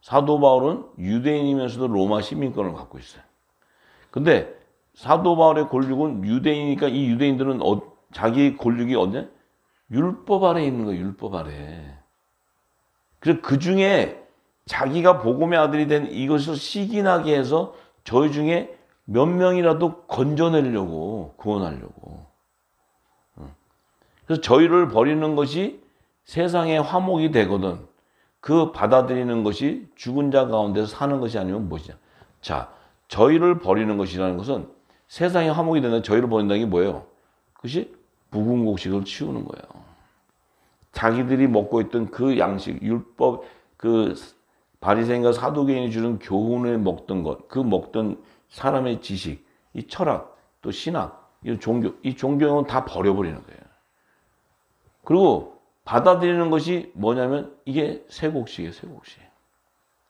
사도 바울은 유대인이면서도 로마 시민권을 갖고 있어요. 근데 사도 바울의 권력은 유대인이니까 이 유대인들은 자기 권력이 어디냐? 율법 아래에 있는 거예요. 율법 아래. 그래서 그 중에 자기가 복음의 아들이 된 이것을 시기나게 해서 저희 중에 몇 명이라도 건져내려고, 구원하려고. 그래서 저희를 버리는 것이 세상의 화목이 되거든. 그 받아들이는 것이 죽은 자 가운데서 사는 것이 아니면 무엇이냐. 자, 저희를 버리는 것이라는 것은 세상의 화목이 되는, 저희를 버린다는 게 뭐예요? 그것이 묵은곡식을 치우는 거예요. 자기들이 먹고 있던 그 양식, 율법, 그 바리새인과 사두개인이 주는 교훈을 먹던 것, 그 먹던 사람의 지식, 이 철학, 또 신학, 이 종교는 다 버려버리는 거예요. 그리고 받아들이는 것이 뭐냐면 이게 쇠곡식이에요. 쇠곡식.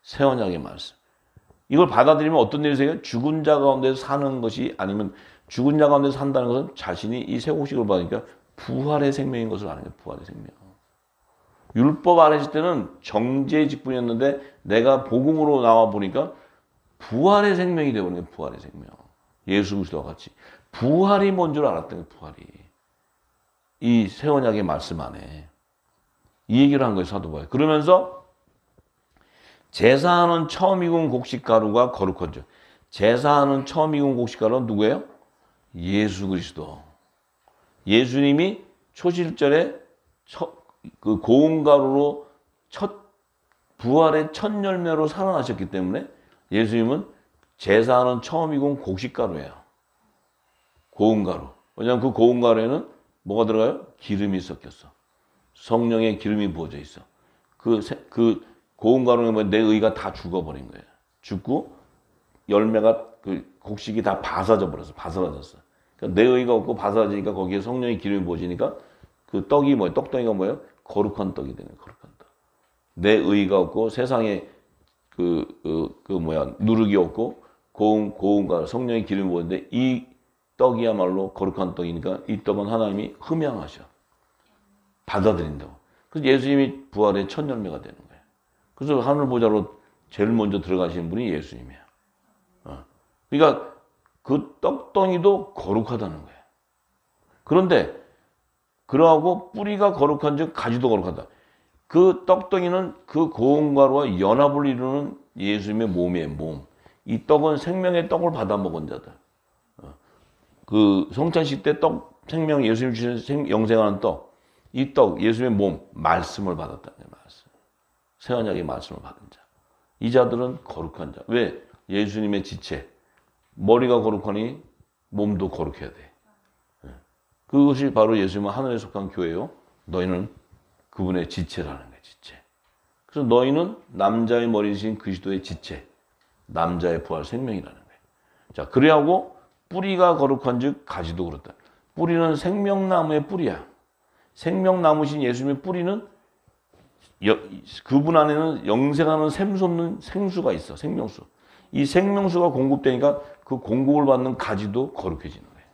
새 언약의 말씀. 이걸 받아들이면 어떤 일이 생겨요? 죽은 자 가운데서 사는 것이 아니면 죽은 자 가운데서 산다는 것은 자신이 이 쇠곡식을 받으니까 부활의 생명인 것을 아는 거예요. 부활의 생명. 율법 아래 있을 때는 정죄의 직분이었는데 내가 복음으로 나와 보니까 부활의 생명이 되어버린 거예요. 부활의 생명. 예수 그리스도와 같이. 부활이 뭔 줄 알았던 거예요. 부활이. 이 새 언약의 말씀 안에. 이 얘기를 한 거예요. 사도 바울이. 그러면서 제사하는 처음 익은 곡식가루가 거룩하죠. 제사하는 처음 익은 곡식가루는 누구예요? 예수 그리스도. 예수님이 초실절에 그 고운 가루로 부활의 첫 열매로 살아나셨기 때문에 예수님은 제사하는 처음 익은 곡식가루예요. 고운 가루. 왜냐하면 그 고운 가루에는 뭐가 들어가요? 기름이 섞였어. 성령의 기름이 부어져 있어. 그 고운 가루에 뭐 내 의가 다 죽어버린 거예요. 죽고 열매가 그 곡식이 다 바사져 버렸어. 바사라졌어. 그러니까 내 의가 없고 바사지니까 거기에 성령의 기름이 부어지니까 그 떡이 뭐예요? 떡덩이가 뭐예요? 거룩한 떡이 되는 거예요. 거룩한 떡. 내 의가 없고 세상에 누룩이 없고 고운가 성령의 기름이 부었는데 이 떡이야말로 거룩한 떡이니까 이 떡은 하나님이 흠양하셔. 받아들인다고. 그래서 예수님이 부활의 첫 열매가 되는 거예요. 그래서 하늘 보좌로 제일 먼저 들어가시는 분이 예수님이에요. 그러니까 그 떡덩이도 거룩하다는 거예요. 그런데 그러하고 뿌리가 거룩한 즉 가지도 거룩하다. 그 떡덩이는 그 고운 가루와 연합을 이루는 예수님의 몸이에요. 몸. 이 떡은 생명의 떡을 받아 먹은 자들. 그 성찬식 때 떡, 생명, 예수님 주시는 영생하는 떡. 이 떡, 예수님의 몸, 말씀을 받았다는 거예요. 말씀. 새 언약의 말씀을 받은 자. 이 자들은 거룩한 자. 왜? 예수님의 지체. 머리가 거룩하니 몸도 거룩해야 돼. 그것이 바로 예수님은 하늘에 속한 교회요. 너희는 그분의 지체라는 거예요. 지체. 그래서 너희는 남자의 머리이신 그리스도의 지체. 남자의 부활 생명이라는 거예요. 자, 그래하고 뿌리가 거룩한 즉 가지도 그렇다. 뿌리는 생명나무의 뿌리야. 생명나무신 예수님의 뿌리는 그분 안에는 영생하는 샘솟는 생수가 있어. 생명수. 이 생명수가 공급되니까 그 공급을 받는 가지도 거룩해지는 거예요.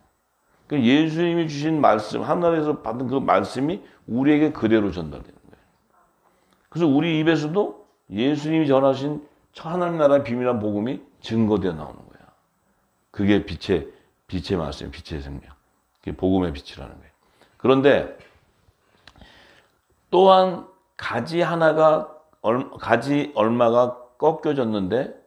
그러니까 예수님이 주신 말씀, 하늘에서 받은 그 말씀이 우리에게 그대로 전달되는 거예요. 그래서 우리 입에서도 예수님이 전하신 하나님 나라의 비밀한 복음이 증거되어 나오는 거야. 그게 빛의 말씀, 빛의 생명. 그게 복음의 빛이라는 거예요. 그런데 또한 가지 얼마가 꺾여졌는데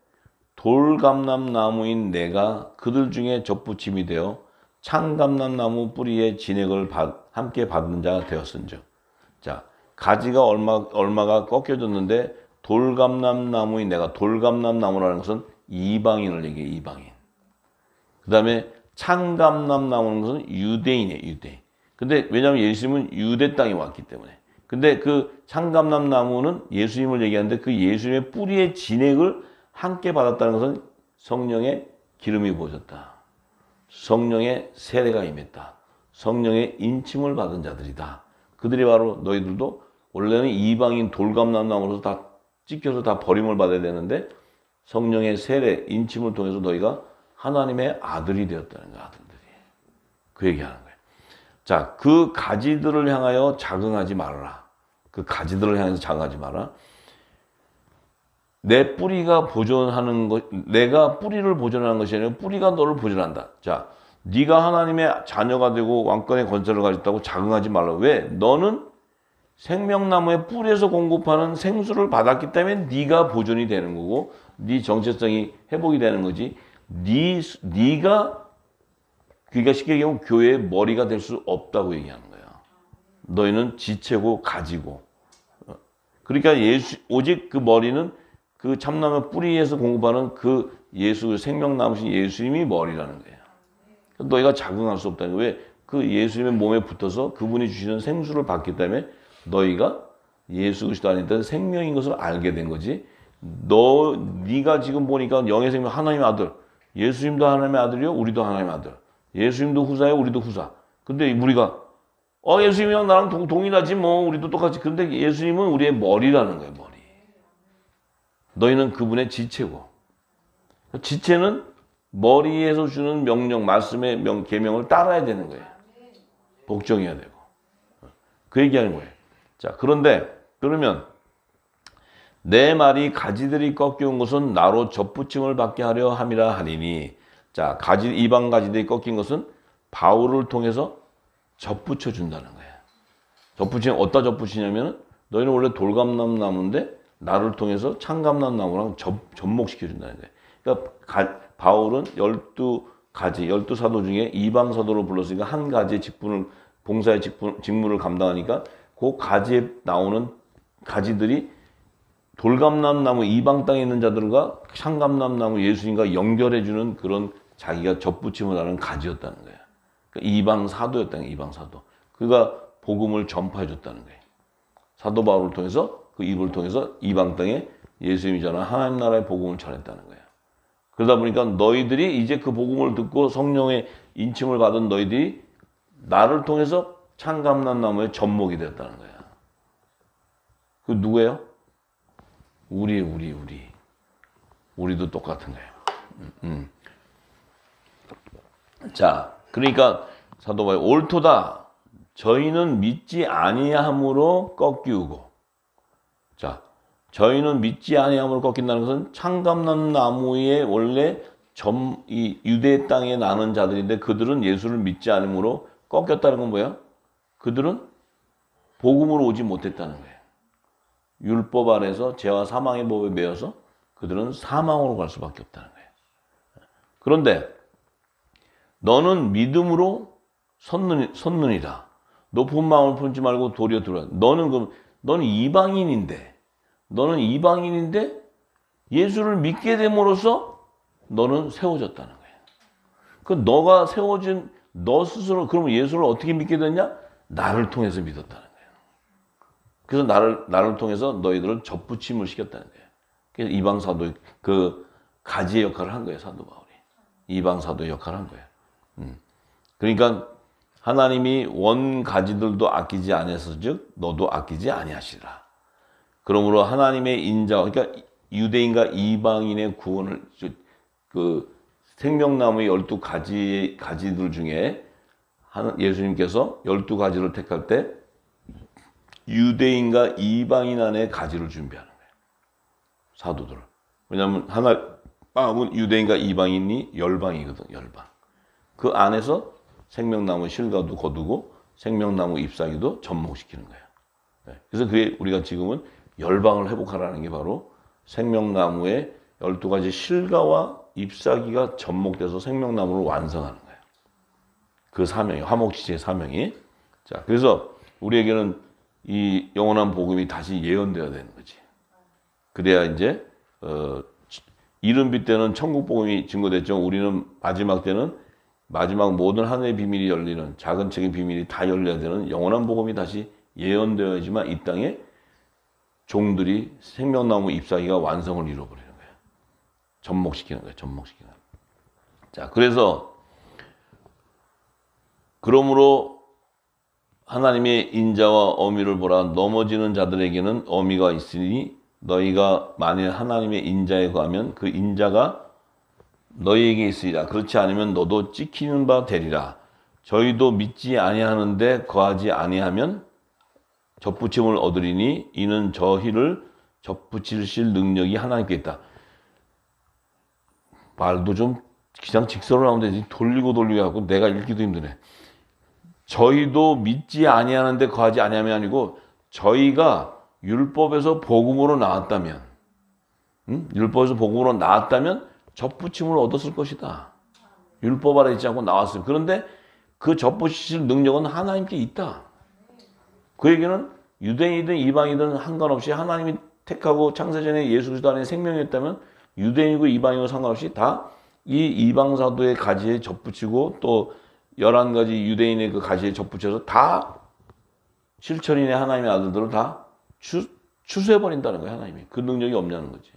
돌감람나무인 내가 그들 중에 접붙임이 되어 창감람나무 뿌리의 진액을 함께 받은 자가 되었은즉. 자, 가지가 얼마가 꺾여졌는데 돌감람나무인 내가, 돌감람나무라는 것은 이방인을 얘기해. 이방인. 그 다음에 창감람나무는 것은 유대인이에요. 유대인. 근데 왜냐하면 예수님은 유대 땅에 왔기 때문에. 근데 그 창감람나무는 예수님을 얘기하는데 그 예수님의 뿌리의 진액을 함께 받았다는 것은 성령의 기름이 부어졌다. 성령의 세례가 임했다. 성령의 인침을 받은 자들이다. 그들이 바로 너희들도 원래는 이방인 돌감람나무로서 다 찢겨서 다 버림을 받아야 되는데 성령의 세례, 인침을 통해서 너희가 하나님의 아들이 되었다는 거야. 아들들이. 그 얘기하는 거예요. 자, 그 가지들을 향하여 자긍하지 말아라. 그 가지들을 향해서 자긍하지 마라. 내 뿌리가 보존하는 것, 내가 뿌리를 보존하는 것이 아니라 뿌리가 너를 보존한다. 자, 네가 하나님의 자녀가 되고 왕권의 권세를 가졌다고 자긍하지 말라. 왜? 너는 생명나무의 뿌리에서 공급하는 생수를 받았기 때문에 네가 보존이 되는 거고 네 정체성이 회복이 되는 거지. 네가 그러니까 쉽게 얘기하면 교회의 머리가 될 수 없다고 얘기하는 거야. 너희는 지체고 가지고. 그러니까 오직 그 머리는 그 참나무 뿌리에서 공급하는 그 생명나무신 예수님이 머리라는 거예요. 너희가 자긍할 수 없다는 거예요. 왜? 그 예수님의 몸에 붙어서 그분이 주시는 생수를 받기 때문에 너희가 예수 그리스도 안에 있던 생명인 것을 알게 된 거지. 네가 지금 보니까 영의 생명 하나님의 아들. 예수님도 하나님의 아들이요. 우리도 하나님의 아들. 예수님도 후사예요. 우리도 후사. 근데 우리가 예수님이랑 나랑 동일하지 뭐 우리도 똑같이. 근데 예수님은 우리의 머리라는 거예요. 머리. 너희는 그분의 지체고. 지체는 머리에서 주는 명령, 말씀의 계명을 따라야 되는 거예요. 복종해야 되고. 그 얘기하는 거예요. 자, 그러면 내 말이 가지들이 꺾여온 것은 나로 접붙임을 받게 하려 함이라 하리니. 자, 이방 가지들이 꺾인 것은 바울을 통해서 접붙여 준다는 거예요. 어디다 접붙이냐면 너희는 원래 돌감람나무인데 나를 통해서 창감람나무랑 접목시켜 준다는 거예요. 그러니까 바울은 12가지, 12사도 중에 이방 사도로 불렀으니까 한 가지의 봉사의 직무를 감당하니까 그 가지에 나오는 가지들이 돌감람나무 이방 땅에 있는 자들과 창감람나무 예수님과 연결해주는 그런 자기가 접붙임을 하는 가지였다는 거예요. 그러니까 이방 사도였다는 거예요. 이방 사도. 그가 복음을 전파해 줬다는 거예요. 사도 바울을 통해서 그 입을 통해서 이방 땅에 예수님이 전한 하나님 나라의 복음을 전했다는 거예요. 그러다 보니까 너희들이 이제 그 복음을 듣고 성령의 인침을 받은 너희들이 나를 통해서 참감람나무의 접목이 되었다는 거예요. 그 누구예요? 우리도 똑같은 거예요. 자, 그러니까 사도 바울이 옳도다. 저희는 믿지 아니함으로 꺾이우고. 자, 저희는 믿지 아니함으로 꺾인다는 것은 참감람나무의 원래 이 유대 땅에 나는 자들인데 그들은 예수를 믿지 않음으로 꺾였다는 건 뭐야? 그들은 복음으로 오지 못했다는 거예요. 율법 아래서 죄와 사망의 법에 매여서 그들은 사망으로 갈 수밖에 없다는 거예요. 그런데 너는 믿음으로 섰느니라. 높은 마음을 품지 말고 도리어 들어라. 너는 이방인인데 예수를 믿게 됨으로써 너는 세워졌다는 거예요. 그 너가 세워진 너 스스로 그러면 예수를 어떻게 믿게 됐냐? 나를 통해서 믿었다는 거예요. 그래서 나를 통해서 너희들을 접붙임을 시켰다는 거예요. 그래서 이방 사도 그 가지의 역할을 한 거예요. 사도 바울이 이방 사도의 역할을 한 거예요. 그러니까 하나님이 원 가지들도 아끼지 아니하서즉 너도 아끼지 아니하시리라. 그러므로 하나님의 인자, 그러니까 유대인과 이방인의 구원을 그 생명나무의 12가지들 중에 예수님께서 12가지를 택할 때 유대인과 이방인 안에 가지를 준비하는 거예요. 사도들을. 왜냐하면 하나님은 유대인과 이방인이 열방이거든. 열방. 그 안에서 생명나무 실과도 거두고 생명나무 잎사귀도 접목시키는 거예요. 그래서 그게 우리가 지금은 열방을 회복하라는 게 바로 생명나무의 12가지 실과와 잎사귀가 접목돼서 생명나무를 완성하는 거예요. 그 사명이, 화목지체의 사명이. 자, 그래서 우리에게는 이 영원한 복음이 다시 예언되어야 되는 거지. 그래야 이제, 이른빛 때는 천국 복음이 증거됐죠. 우리는 마지막 때는 마지막 모든 하늘의 비밀이 열리는 작은 책의 비밀이 다 열려야 되는 영원한 복음이 다시 예언되어야지만 이 땅에 종들이 생명나무 잎사귀가 완성을 이루어버리는 거예요. 접목시키는 거예요. 접목시키는 거예요. 자, 그러므로 하나님의 인자와 어미를 보라. 넘어지는 자들에게는 어미가 있으니 너희가 만일 하나님의 인자에 거하면 그 인자가 너희에게 있으리라. 그렇지 않으면 너도 찍히는 바 되리라. 저희도 믿지 아니하는데 거하지 아니하면 접붙임을 얻으리니 이는 저희를 접붙이실 능력이 하나님께 있다. 말도 좀 그냥 직설을 나오는데 돌리고 하고 내가 읽기도 힘드네. 저희도 믿지 아니하는데 거하지 아니하면 아니고 저희가 율법에서 복음으로 나왔다면 율법에서 복음으로 나왔다면 접붙임을 얻었을 것이다. 율법 아래 있지 않고 나왔어요. 그런데 그 접붙이실 능력은 하나님께 있다. 그에게는 유대인이든 이방이든 상관없이 하나님이 택하고 창세전에 예수 그리스도 안에 생명이었다면 유대인이고 이방이고 상관없이 다 이 이방사도의 가지에 접붙이고 또 11가지 유대인의 그 가지에 접붙여서 다 실천인의 하나님의 아들들을 다 추수해버린다는 거예요. 하나님이. 그 능력이 없냐는 거지.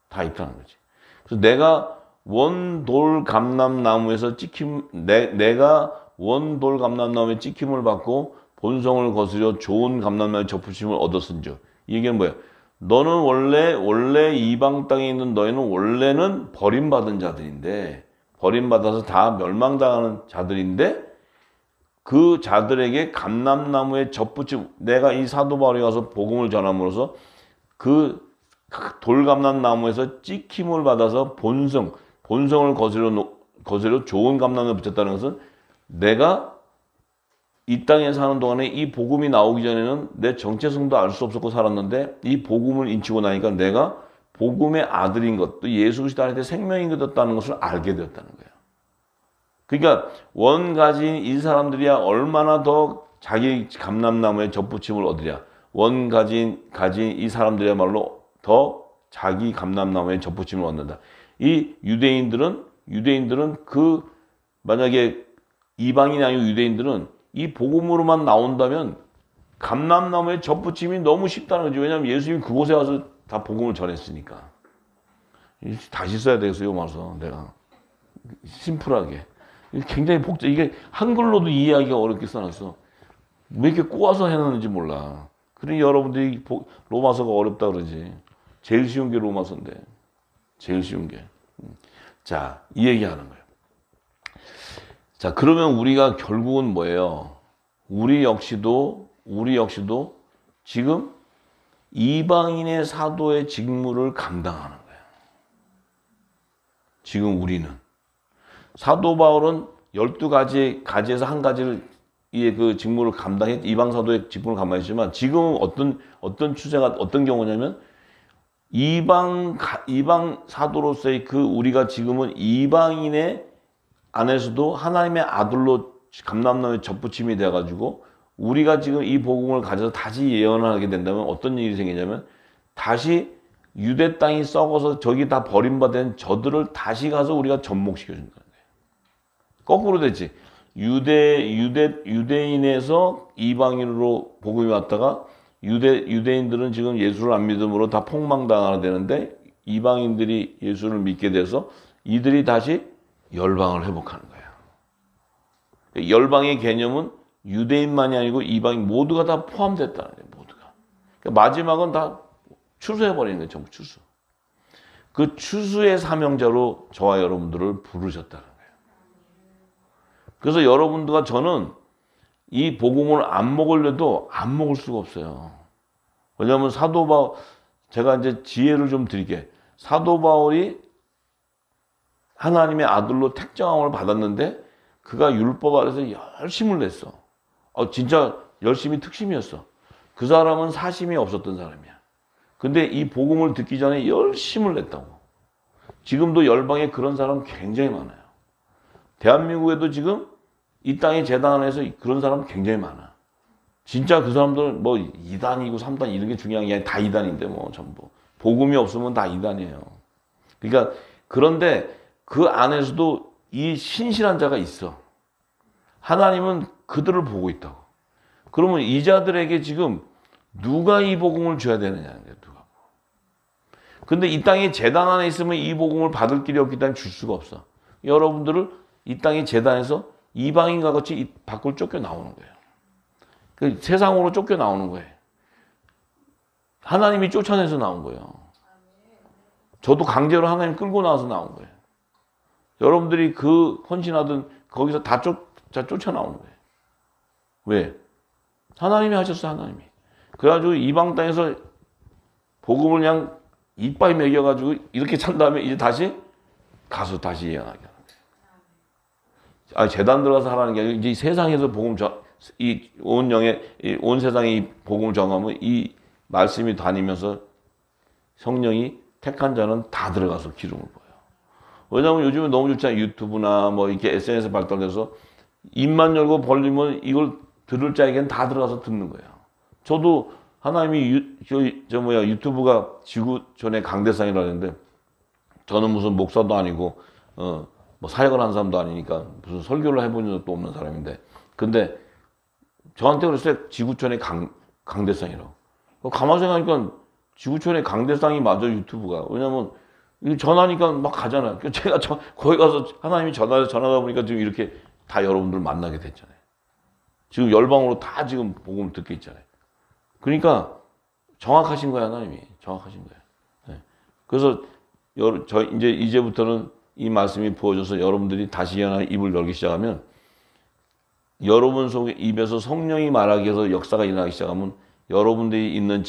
다 있다는 거지. 그래서 내가 원돌 감람나무에서 내가 원돌 감람나무에 찍힘을 받고 본성을 거스려 좋은 감람나무에 접붙임을 얻었은즉. 이 얘기는 뭐야? 너는 원래 이방 땅에 있는 너희는 원래는 버림받은 자들인데 버림받아서 다 멸망당하는 자들인데 그 자들에게 감람나무에 접붙임, 내가 이 사도 바울이 가서 복음을 전함으로써 그 돌감람나무에서 찍힘을 받아서 본성을 거스려 좋은 감람나무에 붙였다는 것은 내가 이 땅에 사는 동안에 이 복음이 나오기 전에는 내 정체성도 알 수 없었고 살았는데 이 복음을 인치고 나니까 내가 복음의 아들인 것, 또 예수 그리스도 안에 생명이 되었다는 것을 알게 되었다는 거예요. 그러니까 원가지인 이 사람들이야 얼마나 더 자기 감람나무에 접붙임을 얻으랴. 원가지인 이 사람들이야말로 더 자기 감람나무에 접붙임을 얻는다. 이 유대인들은 만약에 이방인이 아니고 유대인들은 이 복음으로만 나온다면 감람나무의 접붙임이 너무 쉽다는 거죠. 왜냐하면 예수님이 그곳에 와서 다 복음을 전했으니까. 다시 써야 되겠어요. 와서 내가 심플하게. 굉장히 이게 한글로도 이해하기가 어렵게 써놨어. 왜 이렇게 꼬아서 해놨는지 몰라. 그러니 여러분들이 로마서가 어렵다 그러지. 제일 쉬운 게 로마서인데. 제일 쉬운 게. 자, 이 얘기하는 거예요. 자, 그러면 우리가 결국은 뭐예요? 우리 역시도 지금 이방인의 사도의 직무를 감당하는 거예요. 지금 우리는. 사도 바울은 12가지에서 한 가지를 그 직무를 이방 사도의 직무를 감당했지만 지금은 어떤 추세가 어떤 경우냐면 이방 사도로서의 우리가 지금은 이방인의 안에서도 하나님의 아들로 감람나무에 접붙임이 돼가지고 우리가 지금 이 복음을 가져서 다시 예언하게 된다면 어떤 일이 생기냐면 다시 유대 땅이 썩어서 저기 다 버림받은 저들을 다시 가서 우리가 접목시켜준다는 거예요. 거꾸로 됐지. 유대인에서 이방인으로 복음이 왔다가 유대인들은 지금 예수를 안 믿음으로 다 폭망당하게 되는데 이방인들이 예수를 믿게 돼서 이들이 다시 열방을 회복하는 거예요. 열방의 개념은 유대인만이 아니고 이방인 모두가 다 포함됐다는 거예요. 모두가. 그러니까 마지막은 다 추수해버리는 거예요. 전부 추수. 그 추수의 사명자로 저와 여러분들을 부르셨다는 거예요. 그래서 여러분들과 저는 이 복음을 안 먹으려도 안 먹을 수가 없어요. 왜냐하면 사도 바울, 제가 이제 지혜를 좀 드릴게. 사도 바울이 하나님의 아들로 택정함을 받았는데 그가 율법 아래서 열심을 냈어. 진짜 열심히 특심이었어. 그 사람은 사심이 없었던 사람이야. 근데 이 복음을 듣기 전에 열심을 냈다고. 지금도 열방에 그런 사람 굉장히 많아요. 대한민국에도 지금 이 땅의 재단 안에서 그런 사람 굉장히 많아. 진짜 그 사람들 뭐 2단이고 3단 이런 게 중요한 게 아니라 다 2단인데 뭐 전부. 복음이 없으면 다 2단이에요. 그러니까 그런데 그 안에서도 이 신실한 자가 있어. 하나님은 그들을 보고 있다고. 그러면 이 자들에게 지금 누가 이 복음을 줘야 되느냐는 거예요. 누가. 근데 이 땅에 재단 안에 있으면 이 복음을 받을 길이 없기 때문에 줄 수가 없어. 여러분들을 이 땅의 재단에서 이방인과 같이 밖으로 쫓겨 나오는 거예요. 그 세상으로 쫓겨 나오는 거예요. 하나님이 쫓아내서 나온 거예요. 저도 강제로 하나님 끌고 나와서 나온 거예요. 여러분들이 그 헌신하던 거기서 다 쫓아나오는 거예요. 왜? 하나님이 하셨어요. 하나님이. 그래가지고 이방 땅에서 복음을 그냥 이빨 먹여가지고 이렇게 찬 다음에 이제 다시 가서 다시 예언하게 하는 거예요. 재단 들어가서 하라는 게 아니라 이제 세상에서 복음 온 세상에 이 복음을 정하면 이 말씀이 다니면서 성령이 택한 자는 다 들어가서 기름을 부어요. 왜냐하면 요즘에 너무 좋잖아요. 유튜브나 뭐 이렇게 SNS 발달돼서 입만 열고 벌리면 이걸 들을 자에게는 다 들어가서 듣는 거예요. 저도 하나님이 유튜브가 지구촌의 강대상이라는데 저는 무슨 목사도 아니고 뭐 사역을 한 사람도 아니니까 무슨 설교를 해본 적도 없는 사람인데 근데 저한테 그랬어요. 지구촌의 강대상이라고. 가만히 생각하니까 지구촌의 강대상이 맞아 유튜브가. 왜냐면 전화니까 막 가잖아요. 제가 거기 가서 하나님이 전화다 보니까 지금 이렇게 다 여러분들 만나게 됐잖아요. 지금 열방으로 다 지금 복음을 듣게 있잖아요. 그러니까 정확하신 거야 하나님이. 정확하신 거예요. 네. 그래서 이제부터는 이 말씀이 부어져서 여러분들이 다시 입을 열기 시작하면 여러분 속에 입에서 성령이 말하기 위해서 역사가 일어나기 시작하면 여러분들이 있는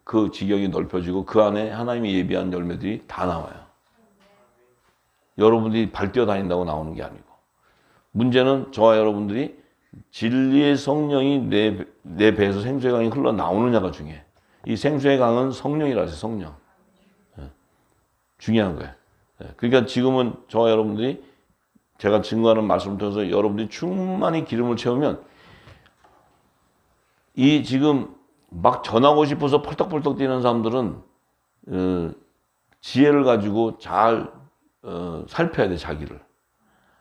그 지경이 넓혀지고 그 안에 하나님이 예비한 열매들이 다 나와요. 여러분들이 발뛰어 다닌다고 나오는 게 아니고. 문제는 저와 여러분들이 진리의 성령이 내 배에서 생수의 강이 흘러나오느냐가 중요해. 이 생수의 강은 성령이라 해서 성령. 중요한 거예요. 그러니까 지금은 저와 여러분들이 제가 증거하는 말씀을 통해서 여러분들이 충만히 기름을 채우면 이 지금 막 전하고 싶어서 펄떡펄떡 뛰는 사람들은 지혜를 가지고 잘 살펴야 돼 자기를.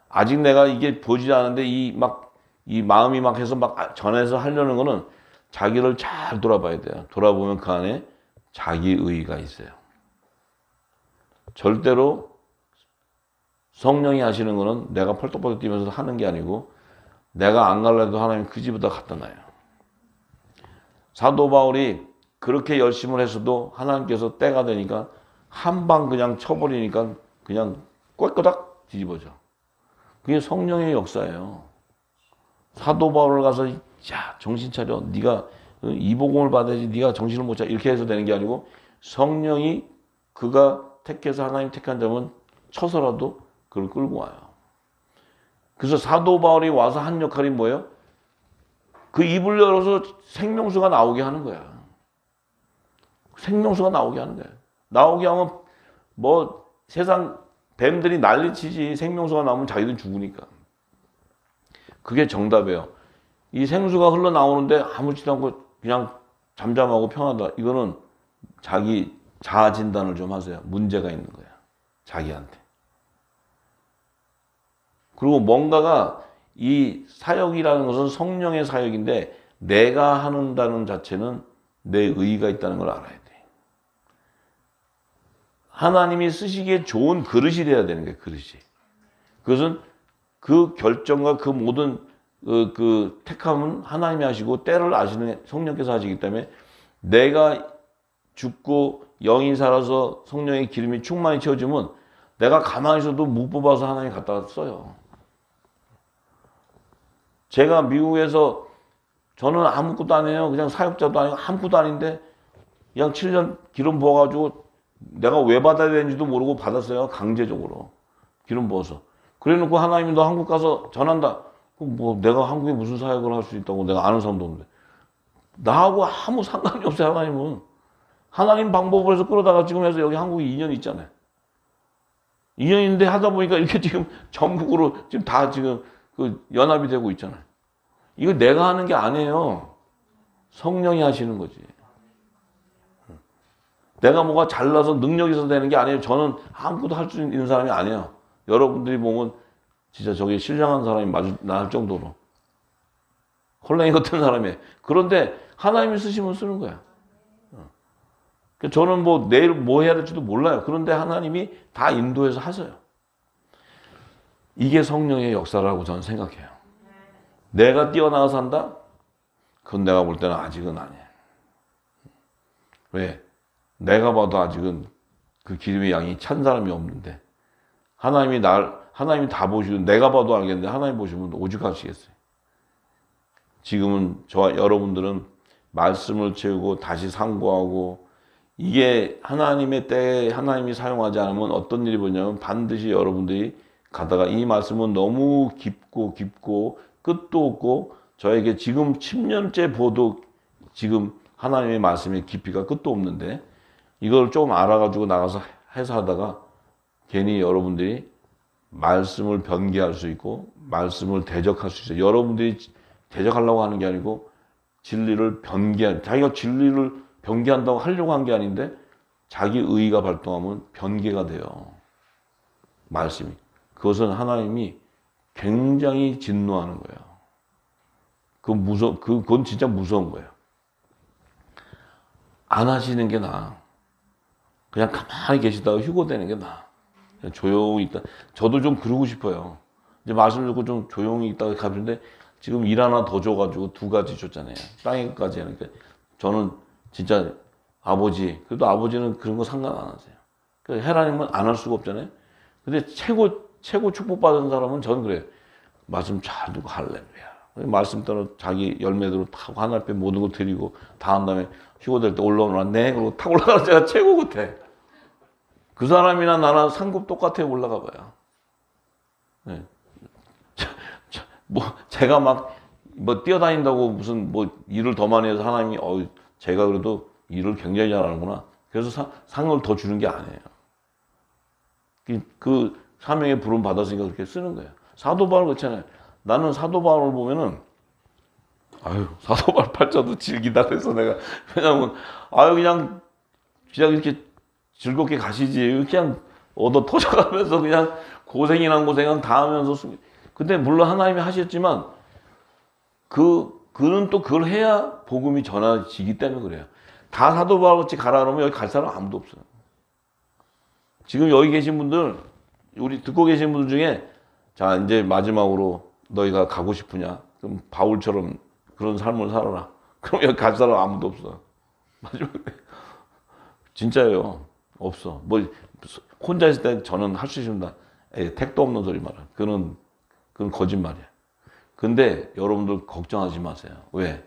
아직 내가 이게 보지 않는데 이 막 이 마음이 막 해서 막 전해서 하려는 거는 자기를 잘 돌아봐야 돼요. 돌아보면 그 안에 자기의가 있어요. 절대로 성령이 하시는 거는 내가 펄떡펄떡 뛰면서 하는 게 아니고 내가 안 갈래도 하나님 그 집에다 갖다 놔요. 사도 바울이 그렇게 열심을 했어도 하나님께서 때가 되니까 한 방 그냥 쳐버리니까 그냥 꼴끄닥 뒤집어져. 그게 성령의 역사예요. 사도 바울을 가서 야 정신 차려. 네가 이복음을 받아야지. 네가 정신을 못 차려. 이렇게 해서 되는 게 아니고 성령이 그가 택해서 하나님 택한 자면 쳐서라도 그걸 끌고 와요. 그래서 사도 바울이 와서 한 역할이 뭐예요? 그 입을 열어서 생명수가 나오게 하는 거야. 생명수가 나오게 하는 거야. 나오게 하면 뭐 세상 뱀들이 난리치지 생명수가 나오면 자기들 죽으니까. 그게 정답이에요. 이 생수가 흘러나오는데 아무렇지도 않고 그냥 잠잠하고 편하다. 이거는 자기 자아 진단을 좀 하세요. 문제가 있는 거야. 자기한테. 그리고 뭔가가 이 사역이라는 것은 성령의 사역인데 내가 한다는 자체는 내 의의가 있다는 걸 알아야 돼. 하나님이 쓰시기에 좋은 그릇이 돼야 되는 거예요. 그릇이. 그것은 그 결정과 그 모든 그 택함은 하나님이 하시고 때를 아시는 성령께서 하시기 때문에 내가 죽고 영이 살아서 성령의 기름이 충만히 채워지면 내가 가만히 있어도 못 뽑아서 하나님이 갖다 써요. 제가 미국에서 저는 아무것도 안 해요. 그냥 사역자도 아니고 아무것도 아닌데 그냥 7년 기름 부어가지고 내가 왜 받아야 되는지도 모르고 받았어요. 강제적으로. 기름 부어서. 그래 놓고 하나님이 너 한국 가서 전한다. 그럼 뭐 내가 한국에 무슨 사역을 할 수 있다고 내가 아는 사람도 없는데. 나하고 아무 상관이 없어요. 하나님은. 하나님 방법을 해서 끌어다가 지금 해서 여기 한국에 2년 있잖아요. 2년인데 하다 보니까 이렇게 지금 전국으로 지금 다 지금 그 연합이 되고 있잖아요. 이거 내가 하는 게 아니에요. 성령이 하시는 거지. 내가 뭐가 잘나서 능력이 있어서 되는 게 아니에요. 저는 아무것도 할 수 있는 사람이 아니에요. 여러분들이 보면 진짜 저게 신령한 사람이 나을 정도로 홀랭이 같은 사람이에요. 그런데 하나님이 쓰시면 쓰는 거야. 저는 뭐 내일 뭐 해야 될지도 몰라요. 그런데 하나님이 다 인도해서 하세요. 이게 성령의 역사라고 저는 생각해요. 내가 뛰어나가서 한다? 그건 내가 볼 때는 아직은 아니에요. 왜? 내가 봐도 아직은 그 기름의 양이 찬 사람이 없는데 하나님이 다 보시고 내가 봐도 알겠는데 하나님 보시면 오죽하시겠어요. 지금은 저와 여러분들은 말씀을 채우고 다시 상고하고 이게 하나님의 때에 하나님이 사용하지 않으면 어떤 일이 보냐면 반드시 여러분들이 가다가 이 말씀은 너무 깊고 끝도 없고 저에게 지금 10년째 보도 지금 하나님의 말씀의 깊이가 끝도 없는데 이걸 좀 알아가지고 나가서 해서 하다가 괜히 여러분들이 말씀을 변개할 수 있고 말씀을 대적할 수 있어요. 여러분들이 대적하려고 하는 게 아니고 진리를 자기가 진리를 변개한다고 하려고 한 게 아닌데 자기 의의가 발동하면 변개가 돼요. 말씀이. 그것은 하나님이 굉장히 진노하는 거예요. 그건 진짜 무서운 거예요. 안 하시는 게 나아. 그냥 가만히 계시다가 휴고되는 게 나아. 그냥 조용히 있다. 저도 좀 그러고 싶어요. 이제 말씀 듣고 좀 조용히 있다가 가는데 지금 일 하나 더 줘가지고 2가지 줬잖아요. 땅의 끝까지 하니까 저는 진짜 아버지, 그래도 아버지는 그런 거 상관 안 하세요. 그러니까 헤라님은 안 할 수가 없잖아요. 근데 최고 축복받은 사람은 저는 그래요. 말씀 잘 듣고 할렐루야. 말씀 따라 자기 열매대로 타고 하늘 앞에 모든 거 드리고 다 한 다음에 휴고될 때 올라오나 네 그러고 탁 올라가는 제가 최고 같아. 그 사람이나 나랑 상급 똑같아 올라가 봐요. 네. 뭐 제가 막 뭐 뛰어다닌다고 무슨 뭐 일을 더 많이 해서 하나님이 제가 그래도 일을 굉장히 잘하는구나. 그래서 상을 더 주는 게 아니에요. 그 사명의 부름 받았으니까 그렇게 쓰는 거예요. 사도 바울 그렇잖아요. 나는 사도 바울을 보면은 사도 바울 팔자도 즐기다 그래서 내가 왜냐면 그냥 이렇게 즐겁게 가시지 그냥 얻어 터져가면서 그냥 고생이란 고생은 다 하면서 근데 물론 하나님이 하셨지만 그는 또 그걸 해야 복음이 전해지기 때문에 그래요. 다 사도 바울같이 가라 그러면 여기 갈 사람 아무도 없어요. 지금 여기 계신 분들, 우리 듣고 계신 분들 중에 자 이제 마지막으로 너희가 가고 싶으냐? 그럼 바울처럼 그런 삶을 살아라. 그럼 여기 갈 사람 아무도 없어. 마지막에 진짜예요. 없어. 뭐 혼자 있을 때 저는 할 수 있습니다. 택도 없는 소리 말아. 그건 거짓말이야. 근데 여러분들 걱정하지 마세요. 왜?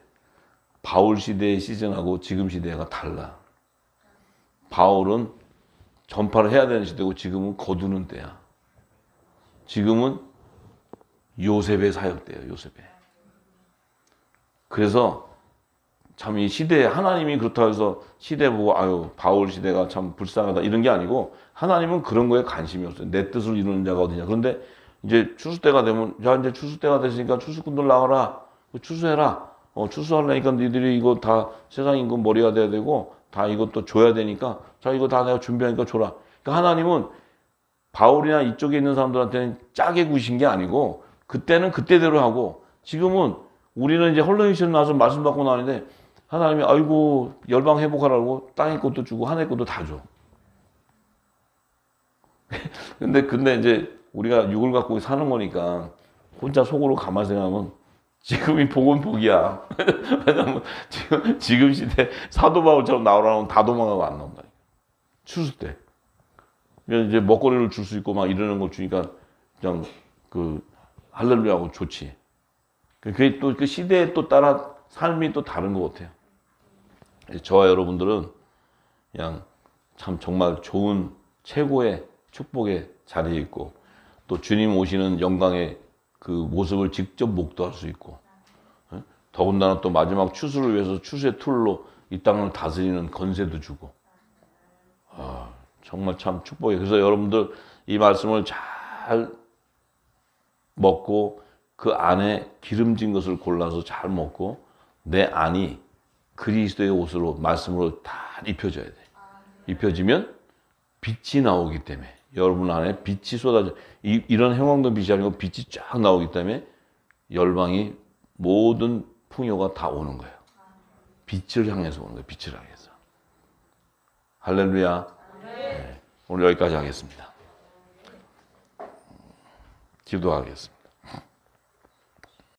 바울 시대의 시즌하고 지금 시대가 달라. 바울은 전파를 해야 되는 시대고 지금은 거두는 때야. 지금은 요셉의 사역때예요. 요셉의. 그래서 참 이 시대에 하나님이 그렇다고 해서 시대 보고 아유 바울 시대가 참 불쌍하다 이런 게 아니고 하나님은 그런 거에 관심이 없어요. 내 뜻을 이루는 자가 어디냐. 그런데 이제 추수 때가 되면 야 이제 추수 때가 됐으니까 추수꾼들 나와라. 추수해라. 추수하려니까 니들이 이거 다 세상 임금 머리가 돼야 되고 다 이것도 줘야 되니까 자 이거 다 내가 준비하니까 줘라. 그러니까 하나님은 바울이나 이쪽에 있는 사람들한테는 짜게 구신 게 아니고 그때는 그때대로 하고 지금은 우리는 이제 헐렁이시는 나서 말씀 받고 나는데 하나님이 아이고 열방 회복하라고 땅의 것도 주고 하늘의 것도 다 줘. 근데 이제 우리가 육을 갖고 사는 거니까 혼자 속으로 가만히 생각하면 지금이 복은 복이야. 왜냐면 지금 시대 사도 바울처럼 나오라면 다 도망가고 안 나온다니까. 추수 때. 이제 먹거리를 줄 수 있고 막 이러는 걸 주니까 그냥 할렐루야하고 좋지. 그게 또 그 시대에 또 따라 삶이 또 다른 것 같아요. 저와 여러분들은 그냥 참 정말 좋은 최고의 축복의 자리에 있고 또 주님 오시는 영광의 그 모습을 직접 목도할 수 있고 더군다나 또 마지막 추수를 위해서 추수의 툴로 이 땅을 다스리는 권세도 주고 정말 참 축복이에요. 그래서 여러분들 이 말씀을 잘 먹고 그 안에 기름진 것을 골라서 잘 먹고 내 안이 그리스도의 옷으로 말씀으로 다 입혀져야 돼. 입혀지면 빛이 나오기 때문에 여러분 안에 빛이 쏟아져 이런 형광등 빛이 아니고 빛이 쫙 나오기 때문에 열방이 모든 풍요가 다 오는 거예요. 빛을 향해서 오는 거예요. 빛을 향해서. 할렐루야. 네. 오늘 여기까지 하겠습니다. 기도하겠습니다.